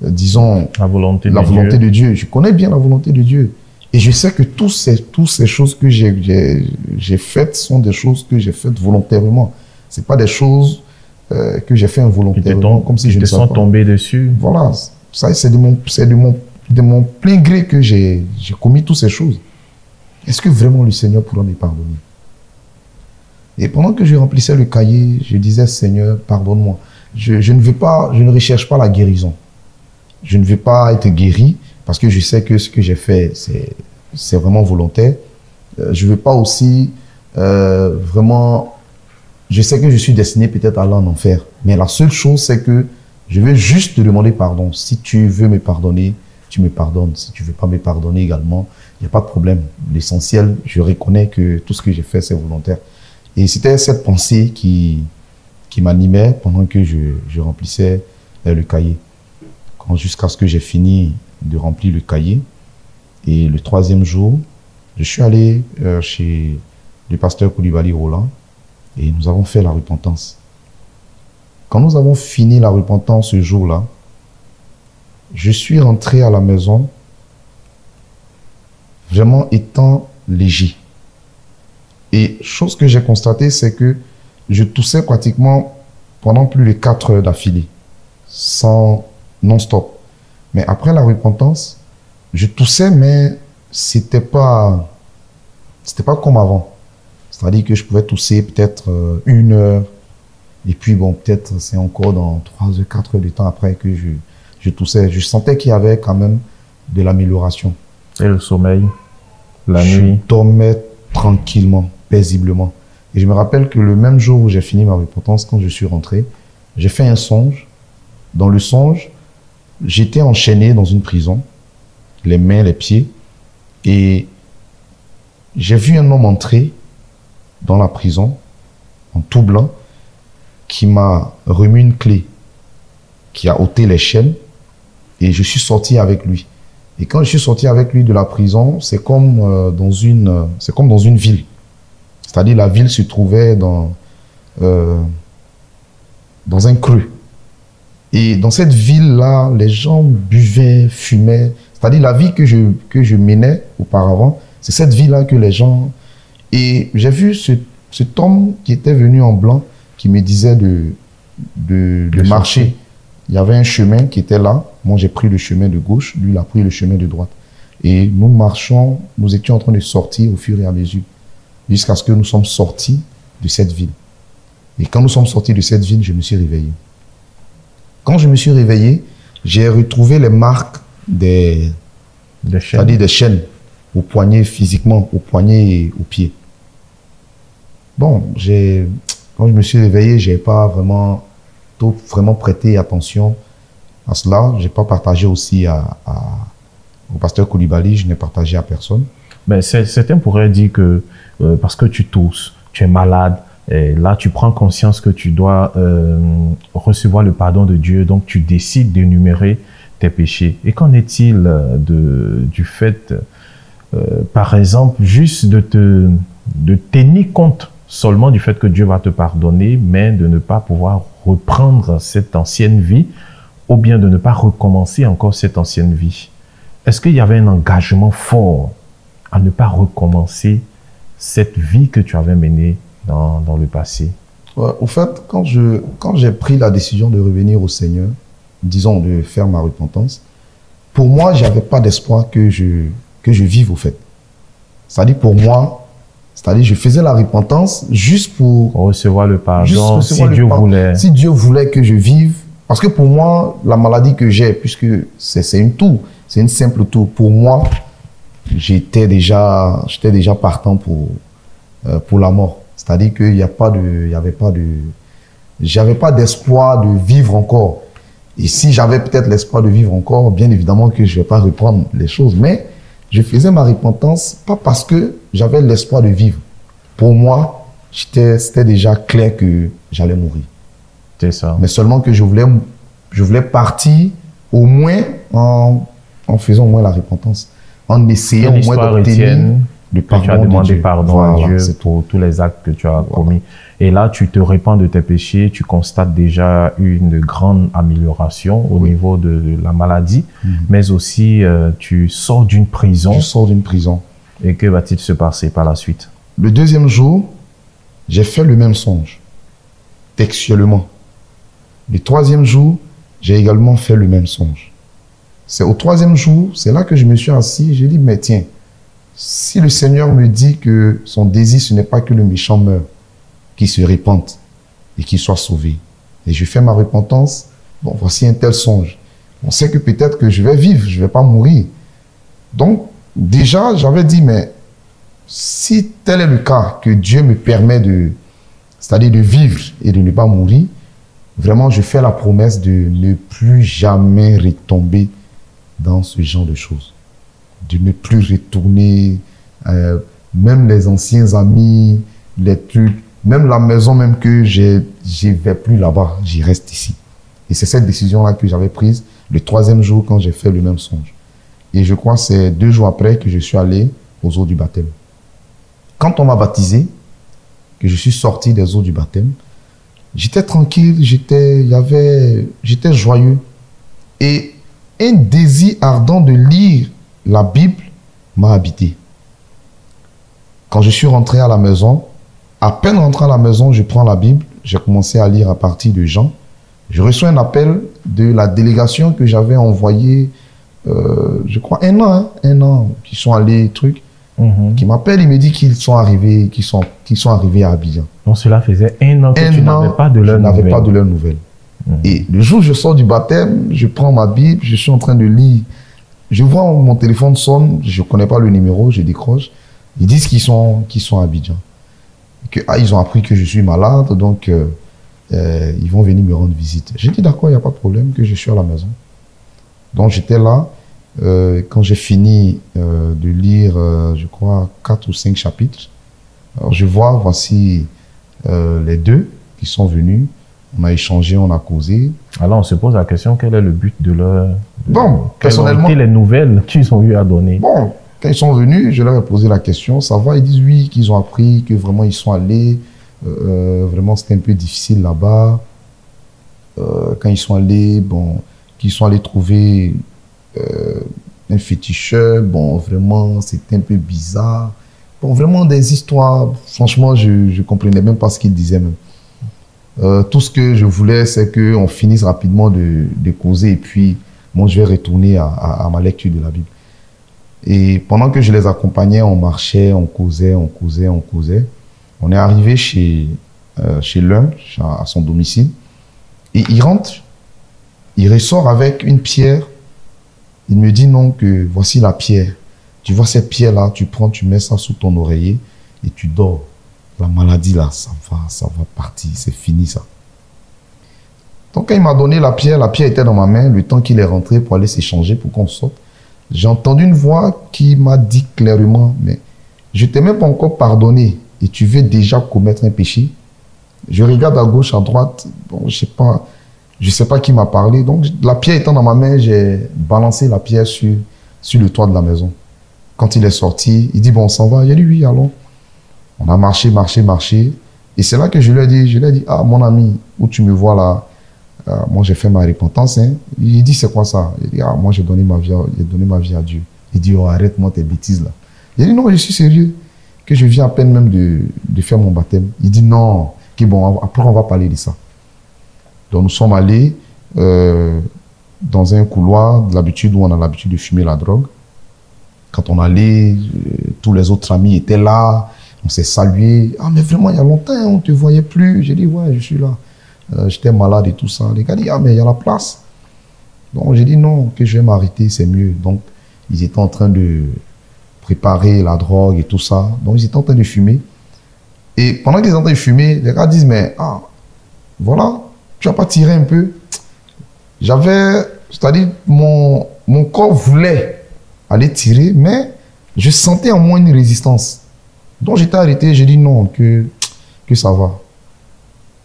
disons, la volonté de Dieu. Je connais bien la volonté de Dieu. Et je sais que toutes ces choses que j'ai faites sont des choses que j'ai faites volontairement. Ce pas des choses que j'ai fait involontairement, comme si je ne savais pas. Ils te sont tombés dessus. Voilà, ça c'est de mon plein gré que j'ai commis toutes ces choses. Est-ce que vraiment le Seigneur pourra me pardonner? Et pendant que je remplissais le cahier, je disais, Seigneur, pardonne-moi. Je ne recherche pas la guérison. Je ne veux pas être guéri parce que je sais que ce que j'ai fait, c'est vraiment volontaire. Je ne veux pas aussi vraiment... Je sais que je suis destiné peut-être à aller en enfer. Mais la seule chose, c'est que je veux juste te demander pardon. Si tu veux me pardonner, tu me pardonnes. Si tu ne veux pas me pardonner également, il n'y a pas de problème. L'essentiel, je reconnais que tout ce que j'ai fait, c'est volontaire. Et c'était cette pensée qui m'animait pendant que je remplissais le cahier. Jusqu'à ce que j'ai fini de remplir le cahier. Et le 3e jour, je suis allé chez le pasteur Koulibaly Roland et nous avons fait la repentance. Quand nous avons fini la repentance ce jour-là, je suis rentré à la maison vraiment étant léger. Et chose que j'ai constatée, c'est que je toussais pratiquement pendant plus de 4 heures d'affilée, non-stop. Mais après la repentance, je toussais, mais c'était pas comme avant. C'est-à-dire que je pouvais tousser peut-être 1 heure, et puis bon, peut-être c'est encore dans 3 heures, 4 heures de temps après que je toussais. Je sentais qu'il y avait quand même de l'amélioration. Et le sommeil, la nuit? Je dormais tranquillement, paisiblement. Et je me rappelle que le même jour où j'ai fini ma repentance, quand je suis rentré, j'ai fait un songe. Dans le songe, j'étais enchaîné dans une prison, les mains, les pieds, et j'ai vu un homme entrer dans la prison, en tout blanc, qui m'a remis une clé, qui a ôté les chaînes, et je suis sorti avec lui. Et quand je suis sorti avec lui de la prison, c'est comme dans une ville. C'est-à-dire la ville se trouvait dans un creux. Et dans cette ville-là, les gens buvaient, fumaient. C'est-à-dire la vie que je menais auparavant, c'est cette vie-là que les gens... Et j'ai vu cet homme qui était venu en blanc, qui me disait de marcher. Il y avait un chemin qui était là. Moi, j'ai pris le chemin de gauche. Lui, il a pris le chemin de droite. Et nous marchons, nous étions en train de sortir au fur et à mesure, jusqu'à ce que nous sommes sortis de cette ville. Et quand nous sommes sortis de cette ville, je me suis réveillé. Quand je me suis réveillé, j'ai retrouvé les marques des chaînes au poignet, physiquement, au poignet et au pied. Bon, quand je me suis réveillé, je n'ai pas vraiment prêté attention à cela. Je n'ai pas partagé aussi au pasteur Koulibaly, je n'ai partagé à personne. Mais certains pourraient dire que parce que tu tousses, tu es malade, et là tu prends conscience que tu dois recevoir le pardon de Dieu, donc tu décides d'énumérer tes péchés. Et qu'en est-il du fait, par exemple, juste de tenir compte seulement du fait que Dieu va te pardonner, mais de ne pas pouvoir reprendre cette ancienne vie, ou bien de ne pas recommencer encore cette ancienne vie? Est-ce qu'il y avait un engagement fort à ne pas recommencer cette vie que tu avais menée dans le passé? Ouais, au fait, quand j'ai pris la décision de revenir au Seigneur, disons de faire ma repentance, pour moi, j'avais pas d'espoir que je vive au fait. C'est-à-dire pour moi, je faisais la repentance juste pour recevoir le pardon, si Dieu voulait. Si Dieu voulait que je vive, parce que pour moi, la maladie que j'ai, puisque c'est une toux, c'est une simple toux, pour moi, j'étais déjà partant pour la mort. C'est-à-dire qu'il n'y a pas j'avais pas d'espoir de vivre encore. Et si j'avais peut-être l'espoir de vivre encore, bien évidemment que je ne vais pas reprendre les choses. Mais je faisais ma repentance, pas parce que j'avais l'espoir de vivre. Pour moi, c'était déjà clair que j'allais mourir. C'est ça. Mais seulement que je voulais partir au moins en faisant au moins la repentance. En essayant au moins d'obtenir le pardon. Tu as demandé de Dieu. Pardon à Dieu pour tous les actes que tu as commis. Et là, tu te répands de tes péchés, tu constates déjà une grande amélioration au niveau de la maladie, mais aussi tu sors d'une prison. Je sors d'une prison. Et que va-t-il se passer par la suite? Le deuxième jour, j'ai fait le même songe, textuellement. Le troisième jour, j'ai également fait le même songe. C'est au troisième jour, c'est là que je me suis assis, j'ai dit, mais tiens, si le Seigneur me dit que son désir, ce n'est pas que le méchant meure, qu'il se répande et qu'il soit sauvé. Et je fais ma repentance, bon, voici un tel songe. On sait que peut-être que je vais vivre, je ne vais pas mourir. Donc, déjà, j'avais dit, mais si tel est le cas, que Dieu me permet c'est-à-dire de vivre et de ne pas mourir, vraiment, je fais la promesse de ne plus jamais retomber dans ce genre de choses. De ne plus retourner, même les anciens amis, les trucs, même la maison même que je vais plus là-bas, j'y reste ici. Et c'est cette décision-là que j'avais prise le troisième jour quand j'ai fait le même songe. Et je crois que c'est 2 jours après que je suis allé aux eaux du baptême. Quand on m'a baptisé, que je suis sorti des eaux du baptême, j'étais tranquille, j'étais joyeux. Et un désir ardent de lire la Bible m'a habité. Quand je suis rentré à la maison, à peine rentré à la maison, je prends la Bible, j'ai commencé à lire à partir de Jean. Je reçois un appel de la délégation que j'avais envoyée, je crois, un an, qui sont allés, qui m'appellent, il me dit qu'ils sont arrivés à Abidjan. Donc cela faisait 1 an que tu n'avais pas de leurs nouvelles. Et le jour où je sors du baptême, je prends ma Bible, je suis en train de lire. Je vois mon téléphone sonne, je ne connais pas le numéro, je décroche. Ils disent qu'ils sont à Abidjan. Ils ont appris que je suis malade, donc ils vont venir me rendre visite. J'ai dit d'accord, il n'y a pas de problème, que je suis à la maison. Donc j'étais là. Quand j'ai fini de lire, je crois, 4 ou 5 chapitres, alors je vois, voici les 2 qui sont venus. On a échangé, on a causé. Alors on se pose la question, quel est le but de leur... Bon, personnellement... Quelles ont été les nouvelles qu'ils ont eu à donner? Bon, quand ils sont venus, je leur ai posé la question, ça va? Ils disent oui, qu'ils ont appris, que vraiment ils sont allés. Vraiment, c'était un peu difficile là-bas. Quand ils sont allés, bon, qu'ils sont allés trouver un féticheur. Bon, vraiment, c'était un peu bizarre. Bon, vraiment des histoires. Franchement, je ne comprenais même pas ce qu'ils disaient même. Tout ce que je voulais, c'est qu'on finisse rapidement de causer et puis, bon, je vais retourner à ma lecture de la Bible. Et pendant que je les accompagnais, on marchait, on causait. On est arrivé chez l'un, à son domicile, et il rentre, il ressort avec une pierre. Il me dit non, que voici la pierre. Tu vois cette pierre-là, tu prends, tu mets ça sous ton oreiller et tu dors. La maladie là, ça va partir, c'est fini ça. Donc quand il m'a donné la pierre était dans ma main, le temps qu'il est rentré pour aller s'échanger, pour qu'on sorte. J'ai entendu une voix qui m'a dit clairement, mais je t'ai même pas encore pardonné et tu veux déjà commettre un péché. Je regarde à gauche, à droite, bon, je sais pas qui m'a parlé. Donc la pierre étant dans ma main, j'ai balancé la pierre sur le toit de la maison. Quand il est sorti, il dit bon, on s'en va. Il a dit oui, allons. On a marché. Et c'est là que je lui ai dit, ah mon ami, où tu me vois là, moi j'ai fait ma repentance. Hein. Il dit c'est quoi ça? Il dit, ah moi j'ai donné ma vie à Dieu. Il dit, oh arrête-moi tes bêtises là. J'ai dit non, je suis sérieux. Que je viens à peine même de faire mon baptême. Il dit non. Ok, bon, après on va parler de ça. Donc nous sommes allés dans un couloir, d'habitude où on a l'habitude de fumer la drogue. Quand on allait, tous les autres amis étaient là, on s'est salué. Ah mais vraiment, il y a longtemps, on ne te voyait plus. J'ai dit ouais, je suis là. J'étais malade et tout ça. Les gars disent ah mais il y a la place. Donc j'ai dit non, que je vais m'arrêter, c'est mieux. Donc ils étaient en train de préparer la drogue et tout ça. Donc ils étaient en train de fumer. Et pendant qu'ils étaient en train de fumer, les gars disent mais ah, voilà, tu n'as pas tiré un peu. C'est-à-dire mon corps voulait aller tirer, mais je sentais en moi une résistance. Donc j'étais arrêté, j'ai dit non, que ça va.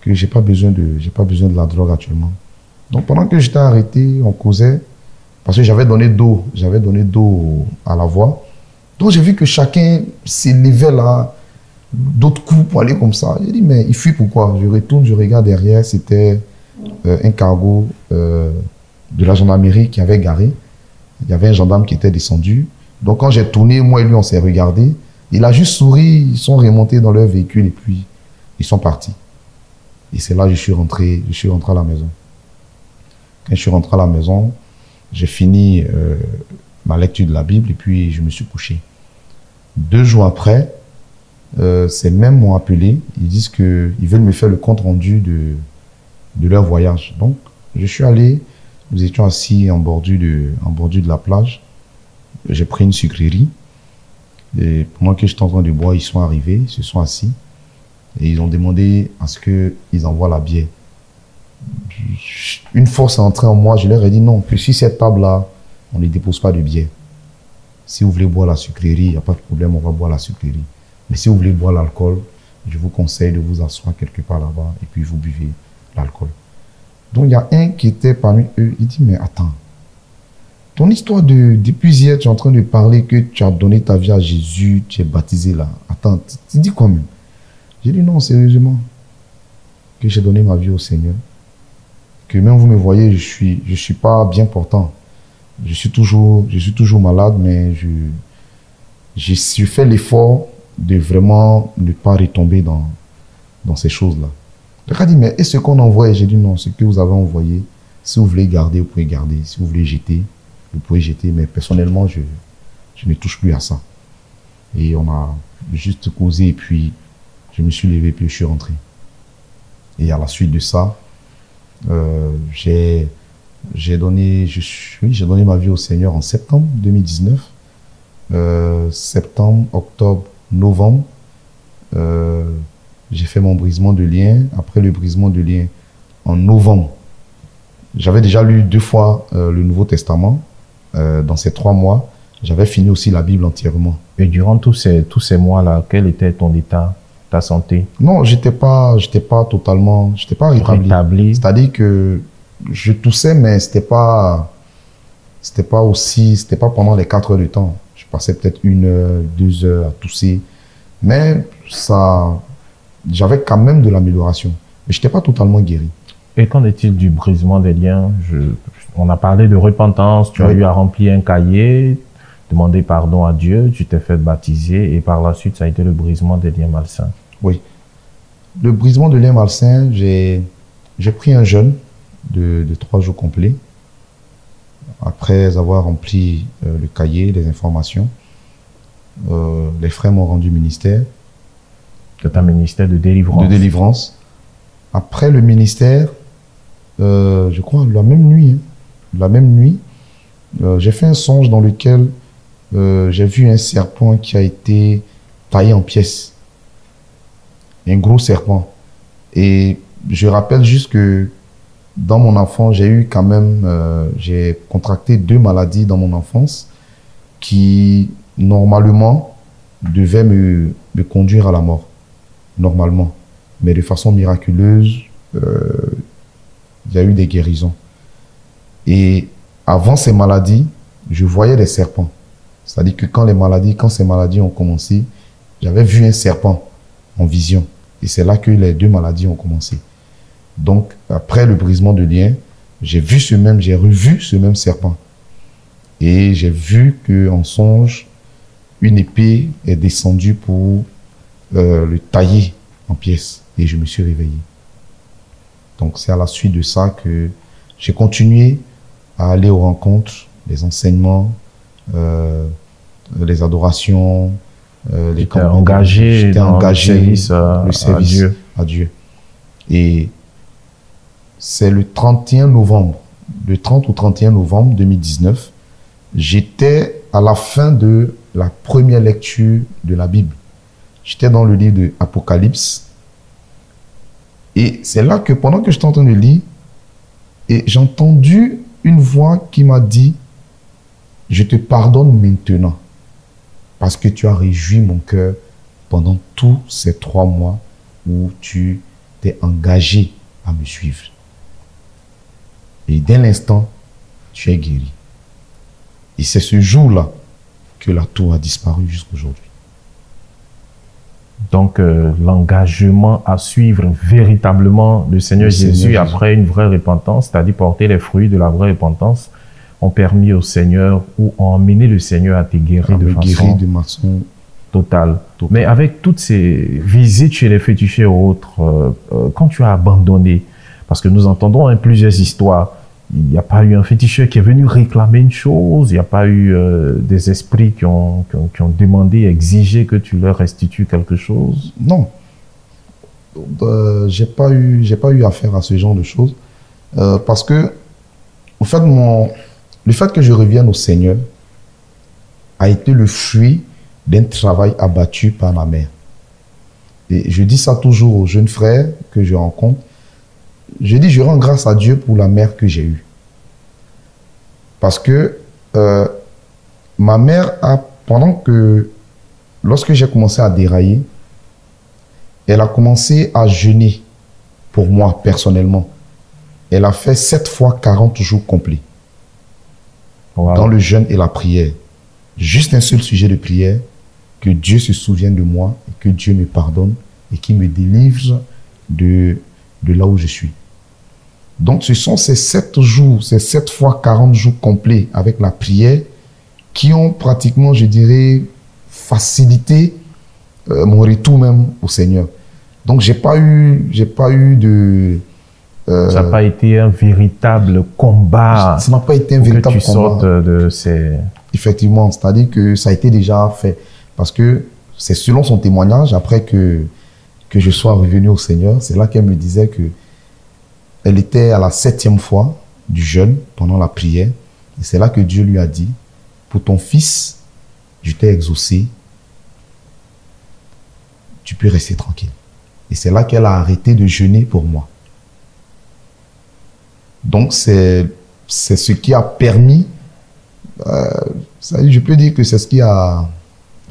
Que j'ai pas besoin de la drogue actuellement. Donc pendant que j'étais arrêté, on causait, parce que j'avais donné d'eau à la voie. Donc j'ai vu que chacun s'élevait là, d'autres coups pour aller comme ça. J'ai dit mais il fuit pourquoi? Je retourne, je regarde derrière, c'était un cargo de la gendarmerie qui avait garé. Il y avait un gendarme qui était descendu. Donc quand j'ai tourné, moi et lui on s'est regardé. Il a juste souri, ils sont remontés dans leur véhicule et puis ils sont partis. Et c'est là que je suis rentré à la maison. Quand je suis rentré à la maison, j'ai fini ma lecture de la Bible et puis je me suis couché. 2 jours après, ces mêmes m'ont appelé. Ils disent qu'ils veulent me faire le compte rendu de leur voyage. Donc, je suis allé, nous étions assis en bordure de la plage. J'ai pris une sucrerie. Et pendant que j'étais en train de boire, ils sont arrivés, ils se sont assis. Et ils ont demandé à ce qu'ils envoient la bière. Une force est entrée en moi, je leur ai dit non, que sur cette table-là, on ne dépose pas de bière. Si vous voulez boire la sucrerie, il n'y a pas de problème, on va boire la sucrerie. Mais si vous voulez boire l'alcool, je vous conseille de vous asseoir quelque part là-bas et puis vous buvez l'alcool. Donc il y a un qui était parmi eux, il dit mais attends, ton histoire depuis hier, tu es en train de parler que tu as donné ta vie à Jésus, tu es baptisé là. Attends, tu dis quoi même? J'ai dit non, sérieusement, que j'ai donné ma vie au Seigneur. Que même vous me voyez, je suis pas bien portant. Je suis toujours malade, mais j'ai fait l'effort de vraiment ne pas retomber dans ces choses-là. Le gars dit, mais est-ce qu'on envoie? J'ai dit non, ce que vous avez envoyé, si vous voulez garder, vous pouvez garder. Si vous voulez jeter, vous pouvez jeter. Mais personnellement, je ne touche plus à ça. Et on a juste causé et puis je me suis levé puis je suis rentré. Et à la suite de ça, j'ai donné ma vie au Seigneur en septembre 2019. Septembre, octobre, novembre, j'ai fait mon brisement de lien. Après le brisement de lien, en novembre, j'avais déjà lu 2 fois le Nouveau Testament. Dans ces 3 mois, j'avais fini aussi la Bible entièrement. Et durant tous ces mois-là, quel était ton état, ta santé? Non, j'étais pas rétabli. C'est-à-dire que je toussais, mais c'était pas pendant les 4 heures de temps. Je passais peut-être 1 heure, 2 heures à tousser. Mais j'avais quand même de l'amélioration. Mais j'étais pas totalement guéri. Et qu'en est-il du brisement des liens? On a parlé de repentance, tu as eu à remplir un cahier, demander pardon à Dieu, tu t'es fait baptiser et par la suite, ça a été le brisement des liens malsains. Oui. Le brisement de liens malsains, j'ai pris un jeûne de 3 jours complets. Après avoir rempli le cahier, les informations, les frères m'ont rendu ministère. C'est un ministère de délivrance. De délivrance. Après le ministère, je crois la même nuit, j'ai fait un songe dans lequel j'ai vu un serpent qui a été taillé en pièces. Un gros serpent. Et je rappelle juste que dans mon enfance, j'ai contracté 2 maladies dans mon enfance qui, normalement, devaient me conduire à la mort. Normalement. Mais de façon miraculeuse, il y a eu des guérisons. Et avant ces maladies, je voyais des serpents. C'est-à-dire que quand ces maladies ont commencé, j'avais vu un serpent en vision. Et c'est là que les 2 maladies ont commencé. Donc, après le brisement de lien, j'ai revu ce même serpent. Et j'ai vu qu'en songe, une épée est descendue pour le tailler en pièces et je me suis réveillé. Donc c'est à la suite de ça que j'ai continué à aller aux rencontres, les enseignements, les adorations, les campagnes. J'étais engagé le service à Dieu. Et c'est le 31 novembre, le 30 ou 31 novembre 2019, j'étais à la fin de la première lecture de la Bible. J'étais dans le livre de Apocalypse. Et c'est là que pendant que j'étais en train de lire, et j'ai entendu une voix qui m'a dit, je te pardonne maintenant parce que tu as réjoui mon cœur pendant tous ces 3 mois où tu t'es engagé à me suivre. Et dès l'instant, tu es guéri. Et c'est ce jour-là que la tour a disparu jusqu'aujourd'hui. Donc, l'engagement à suivre véritablement le Seigneur Jésus après une vraie repentance, c'est-à-dire porter les fruits de la vraie repentance, ont permis au Seigneur ou ont emmené le Seigneur à te guérir de façon totale. Mais avec toutes ces visites chez les féticheurs ou autres, quand tu as abandonné, parce que nous entendons plusieurs histoires, il n'y a pas eu un féticheur qui est venu réclamer une chose, il n'y a pas eu des esprits qui ont demandé, exigé que tu leur restitues quelque chose? Non. J'ai pas eu affaire à ce genre de choses. Parce que, en fait, le fait que je revienne au Seigneur a été le fruit d'un travail abattu par ma mère. Et je dis ça toujours aux jeunes frères que je rencontre. Je dis, je rends grâce à Dieu pour la mère que j'ai eue. Parce que ma mère lorsque j'ai commencé à dérailler, elle a commencé à jeûner pour moi personnellement. Elle a fait 7 fois 40 jours complets. Wow. Dans le jeûne et la prière. Juste un seul sujet de prière, que Dieu se souvienne de moi, et que Dieu me pardonne et qu'il me délivre de là où je suis. Donc, ce sont ces 7 jours, ces 7 fois 40 jours complets avec la prière qui ont pratiquement, je dirais, facilité mon retour même au Seigneur. Donc, j'ai pas eu de... ça n'a pas été un véritable combat. Ça n'a pas été un véritable combat. Que tu sortes de ces... Effectivement, c'est-à-dire que ça a été déjà fait. Parce que c'est selon son témoignage, après que je sois revenu au Seigneur, c'est là qu'elle me disait que elle était à la 7e fois du jeûne pendant la prière. Et c'est là que Dieu lui a dit, pour ton fils, je t'ai exaucé, tu peux rester tranquille. Et c'est là qu'elle a arrêté de jeûner pour moi. Donc c'est ce qui a permis, je peux dire que c'est ce qui a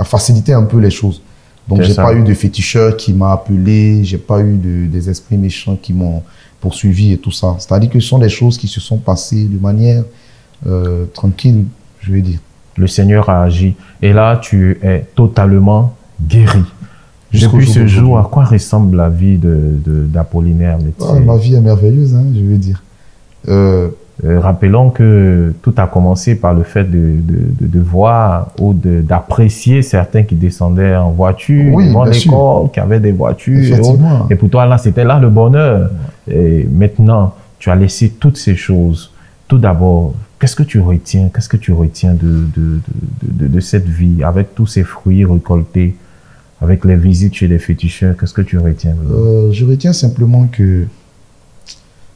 facilité un peu les choses. Donc j'ai pas eu de féticheur qui m'a appelé, j'ai pas eu des esprits méchants qui m'ont poursuivi et tout ça. C'est-à-dire que ce sont des choses qui se sont passées de manière tranquille, je vais dire. Le Seigneur a agi. Et là, tu es totalement guéri. Depuis ce jour, à quoi ressemble la vie d'Apollinaire Métier? Ma vie est merveilleuse, hein, je veux dire. Rappelons que tout a commencé par le fait de voir ou d'apprécier certains qui descendaient en voiture, devant l'école, qui avaient des voitures. Et pour toi, là, c'était là le bonheur. Et maintenant, tu as laissé toutes ces choses. Tout d'abord, qu'est-ce que tu retiens? Qu'est-ce que tu retiens de cette vie, avec tous ces fruits récoltés, avec les visites chez les féticheurs? Qu'est-ce que tu retiens? Je retiens simplement que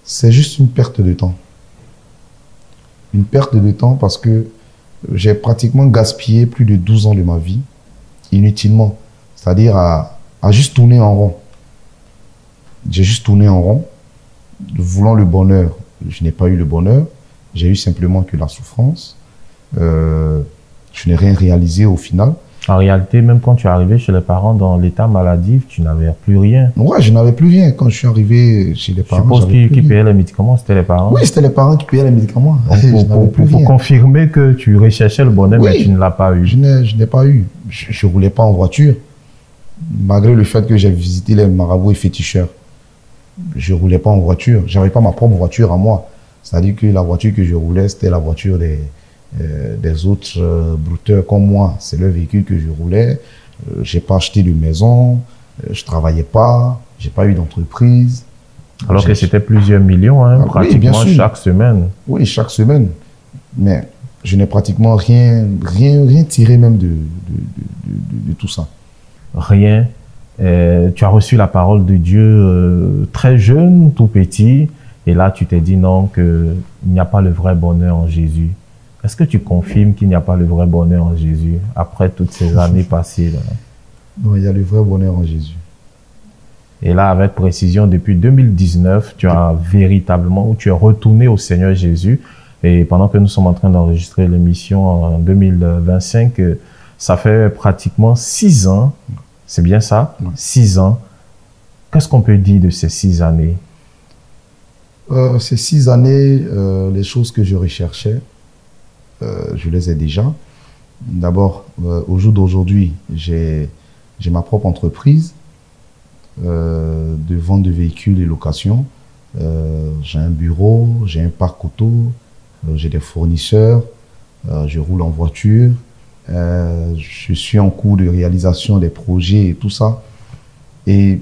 c'est juste une perte de temps. Une perte de temps parce que j'ai pratiquement gaspillé plus de 12 ans de ma vie inutilement. C'est-à-dire à juste tourner en rond. J'ai juste tourné en rond, voulant le bonheur. Je n'ai pas eu le bonheur. J'ai eu simplement que la souffrance. Je n'ai rien réalisé au final. En réalité, même quand tu es arrivé chez les parents dans l'état maladif, tu n'avais plus rien. Ouais, je n'avais plus rien quand je suis arrivé chez les parents. Je suppose qui payaient les médicaments, c'était les parents? Oui, c'était les parents qui payaient les médicaments. Pour confirmer que tu recherchais le bonheur, mais tu ne l'as pas eu. Je n'ai pas eu. Je ne roulais pas en voiture. Malgré le fait que j'ai visité les marabouts et féticheurs. Je ne roulais pas en voiture. Je n'avais pas ma propre voiture à moi. C'est-à-dire que la voiture que je roulais, c'était la voiture des autres brouteurs comme moi. C'est le véhicule que je roulais. J'ai pas acheté de maison, je travaillais pas, j'ai pas eu d'entreprise. Alors que c'était plusieurs millions, hein, pratiquement oui, chaque semaine. Oui, chaque semaine. Mais je n'ai pratiquement rien tiré même de tout ça. Rien. Tu as reçu la parole de Dieu très jeune, tout petit, et là tu t'es dit non, qu'il n'y a pas le vrai bonheur en Jésus. Est-ce que tu confirmes qu'il n'y a pas le vrai bonheur en Jésus après toutes ces années passées là? Non, il y a le vrai bonheur en Jésus. Et là, avec précision, depuis 2019, tu as véritablement, ou tu es retourné au Seigneur Jésus. Et pendant que nous sommes en train d'enregistrer l'émission en 2025, ça fait pratiquement 6 ans. C'est bien ça? Ouais. 6 ans. Qu'est-ce qu'on peut dire de ces 6 années? Ces 6 années, les choses que je recherchais, je les ai déjà. D'abord, au jour d'aujourd'hui, j'ai ma propre entreprise de vente de véhicules et location. J'ai un bureau, j'ai un parc auto, j'ai des fournisseurs, je roule en voiture, je suis en cours de réalisation des projets et tout ça. Et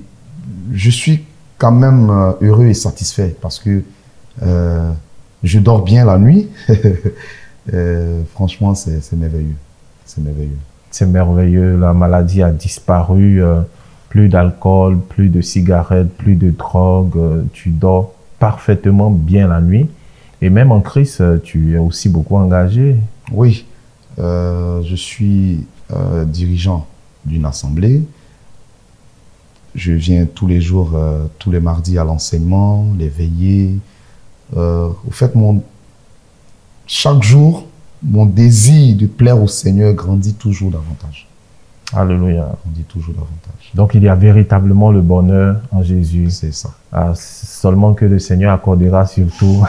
je suis quand même heureux et satisfait parce que je dors bien la nuit. Franchement, c'est merveilleux. C'est merveilleux. C'est merveilleux. La maladie a disparu. Plus d'alcool, plus de cigarettes, plus de drogue. Tu dors parfaitement bien la nuit. Et même en Christ, tu es aussi beaucoup engagé. Oui. Je suis dirigeant d'une assemblée. Je viens tous les jours, tous les mardis à l'enseignement, les veillées. Au fait, chaque jour, mon désir de plaire au Seigneur grandit toujours davantage. Alléluia. Grandit toujours davantage. Donc, il y a véritablement le bonheur en Jésus. C'est ça. Seulement que le Seigneur accordera surtout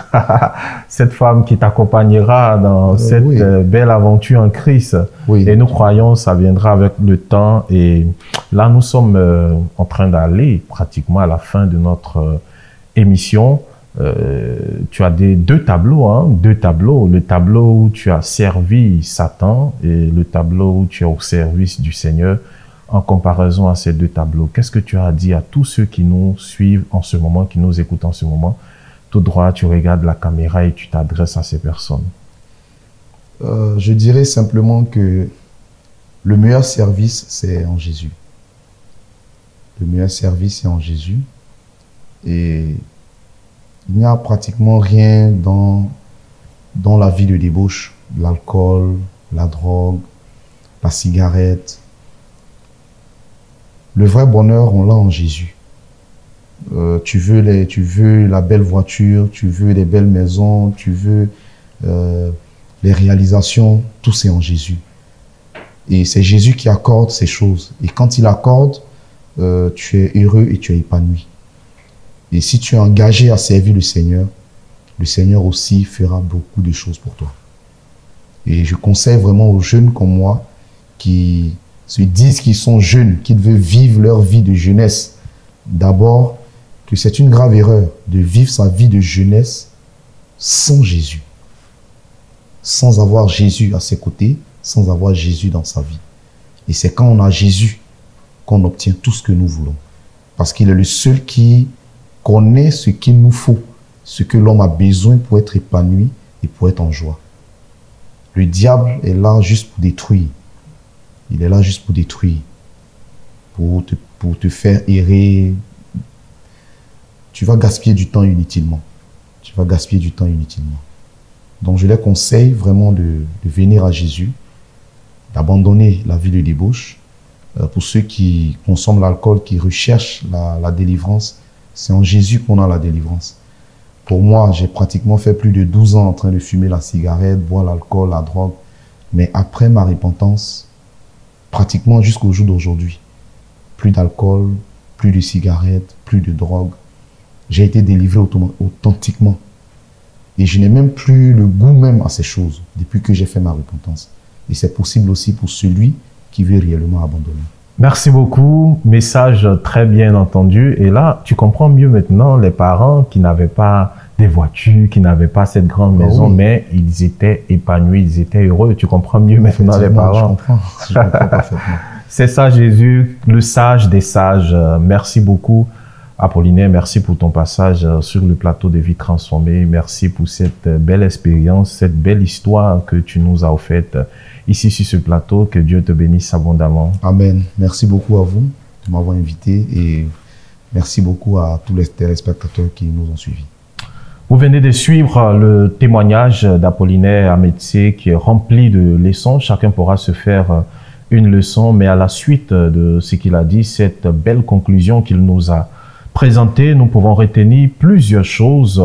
cette femme qui t'accompagnera dans cette belle aventure en Christ. Oui. Et nous croyons ça viendra avec le temps. Et là, nous sommes en train d'aller pratiquement à la fin de notre émission. Tu as deux tableaux, hein, 2 tableaux. Le tableau où tu as servi Satan et le tableau où tu es au service du Seigneur. En comparaison à ces 2 tableaux, qu'est-ce que tu as dit à tous ceux qui nous suivent en ce moment, qui nous écoutent en ce moment? Tout droit, tu regardes la caméra et tu t'adresses à ces personnes. Je dirais simplement que le meilleur service, c'est en Jésus. Le meilleur service, c'est en Jésus. Et il n'y a pratiquement rien dans la vie de débauche. L'alcool, la drogue, la cigarette. Le vrai bonheur, on l'a en Jésus. Tu veux la belle voiture, tu veux les belles maisons, tu veux les réalisations, tout c'est en Jésus. Et c'est Jésus qui accorde ces choses. Et quand il accorde, tu es heureux et tu es épanoui. Et si tu es engagé à servir le Seigneur aussi fera beaucoup de choses pour toi. Et je conseille vraiment aux jeunes comme moi qui se disent qu'ils sont jeunes, qu'ils veulent vivre leur vie de jeunesse. D'abord, que c'est une grave erreur de vivre sa vie de jeunesse sans Jésus. Sans avoir Jésus à ses côtés, sans avoir Jésus dans sa vie. Et c'est quand on a Jésus qu'on obtient tout ce que nous voulons. Parce qu'il est le seul qui connaît ce qu'il nous faut, ce que l'homme a besoin pour être épanoui et pour être en joie. Le diable est là juste pour détruire. Il est là juste pour détruire, pour te faire errer. Tu vas gaspiller du temps inutilement. Tu vas gaspiller du temps inutilement. Donc je les conseille vraiment de venir à Jésus, d'abandonner la vie de débauche. Pour ceux qui consomment l'alcool, qui recherchent la délivrance, c'est en Jésus qu'on a la délivrance. Pour moi, j'ai pratiquement fait plus de 12 ans en train de fumer la cigarette, boire l'alcool, la drogue. Mais après ma repentance, pratiquement jusqu'au jour d'aujourd'hui, plus d'alcool, plus de cigarettes, plus de drogue. J'ai été délivré authentiquement. Et je n'ai même plus le goût même à ces choses depuis que j'ai fait ma repentance. Et c'est possible aussi pour celui qui veut réellement abandonner. Merci beaucoup. Message très bien entendu. Et là, tu comprends mieux maintenant les parents qui n'avaient pas des voitures, qui n'avaient pas cette grande maison, oui. mais ils étaient épanouis, ils étaient heureux. Tu comprends mieux maintenant les parents. Je comprends parfaitement. C'est ça, Jésus, le sage des sages. Merci beaucoup, Apollinaire. Merci pour ton passage sur le plateau de Vie Transformée. Merci pour cette belle expérience, cette belle histoire que tu nous as offerte ici sur ce plateau. Que Dieu te bénisse abondamment. Amen. Merci beaucoup à vous de m'avoir invité et merci beaucoup à tous les téléspectateurs qui nous ont suivis. Vous venez de suivre le témoignage d'Apollinaire Amétier qui est rempli de leçons. Chacun pourra se faire une leçon, mais à la suite de ce qu'il a dit, cette belle conclusion qu'il nous a présentée, nous pouvons retenir plusieurs choses.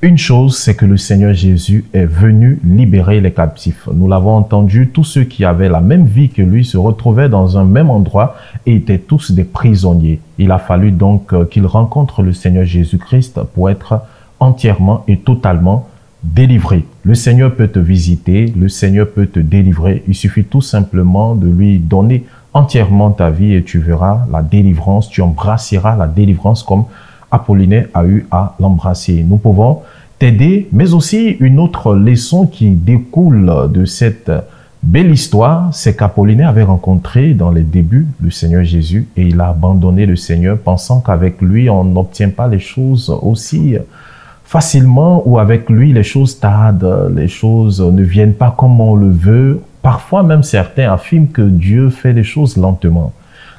Une chose, c'est que le Seigneur Jésus est venu libérer les captifs. Nous l'avons entendu, tous ceux qui avaient la même vie que lui se retrouvaient dans un même endroit et étaient tous des prisonniers. Il a fallu donc qu'ils rencontrent le Seigneur Jésus-Christ pour être entièrement et totalement délivré. Le Seigneur peut te visiter, le Seigneur peut te délivrer. Il suffit tout simplement de lui donner entièrement ta vie et tu verras la délivrance, tu embrasseras la délivrance comme Apollinaire a eu à l'embrasser. Nous pouvons t'aider, mais aussi une autre leçon qui découle de cette belle histoire, c'est qu'Apollinaire avait rencontré dans les débuts le Seigneur Jésus et il a abandonné le Seigneur pensant qu'avec lui on n'obtient pas les choses aussi facilement ou avec lui les choses tardent, les choses ne viennent pas comme on le veut. Parfois même certains affirment que Dieu fait les choses lentement.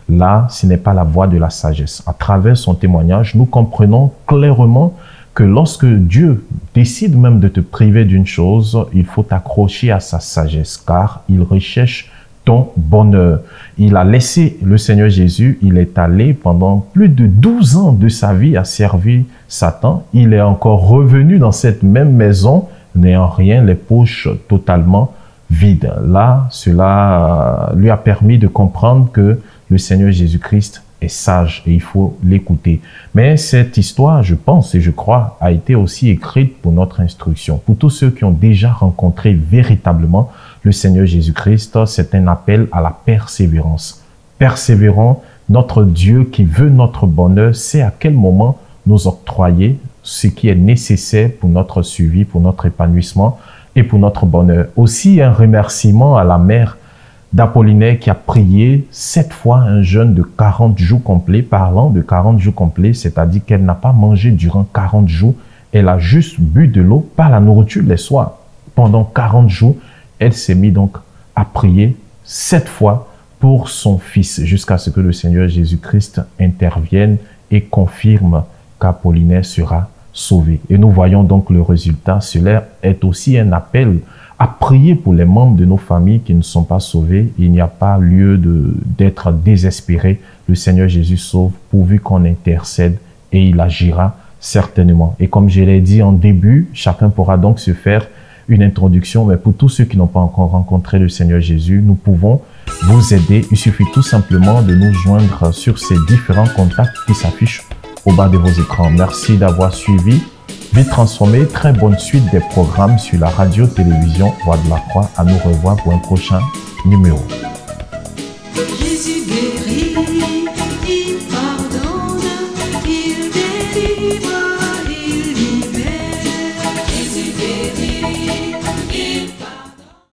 Là, ce n'est pas la voie de la sagesse. À travers son témoignage, nous comprenons clairement que lorsque Dieu décide même de te priver d'une chose, il faut t'accrocher à sa sagesse car il recherche ton bonheur. Il a laissé le Seigneur Jésus, il est allé pendant plus de 12 ans de sa vie à servir Satan. Il est encore revenu dans cette même maison, n'ayant rien, les poches totalement vides. Là, cela lui a permis de comprendre que le Seigneur Jésus-Christ est sage et il faut l'écouter. Mais cette histoire, je pense et je crois, a été aussi écrite pour notre instruction. Pour tous ceux qui ont déjà rencontré véritablement le Seigneur Jésus-Christ, c'est un appel à la persévérance. Persévérons, notre Dieu qui veut notre bonheur sait à quel moment nous octroyer ce qui est nécessaire pour notre suivi, pour notre épanouissement et pour notre bonheur. Aussi un remerciement à la mère d'Apollinaire qui a prié 7 fois un jeûne de 40 jours complets. Parlant de 40 jours complets, c'est-à-dire qu'elle n'a pas mangé durant 40 jours. Elle a juste bu de l'eau, pas la nourriture les soirs. Pendant 40 jours, elle s'est mise donc à prier 7 fois pour son fils, jusqu'à ce que le Seigneur Jésus-Christ intervienne et confirme qu'Apollinaire sera sauvé. Et nous voyons donc le résultat. Cela est aussi un appel à prier pour les membres de nos familles qui ne sont pas sauvés. Il n'y a pas lieu d'être désespéré. Le Seigneur Jésus sauve pourvu qu'on intercède et il agira certainement. Et comme je l'ai dit en début, chacun pourra donc se faire une introduction. Mais pour tous ceux qui n'ont pas encore rencontré le Seigneur Jésus, nous pouvons vous aider. Il suffit tout simplement de nous joindre sur ces différents contacts qui s'affichent au bas de vos écrans. Merci d'avoir suivi Vie Transformée. Très bonne suite des programmes sur la radio-télévision Voix de la Croix. À nous revoir pour un prochain numéro.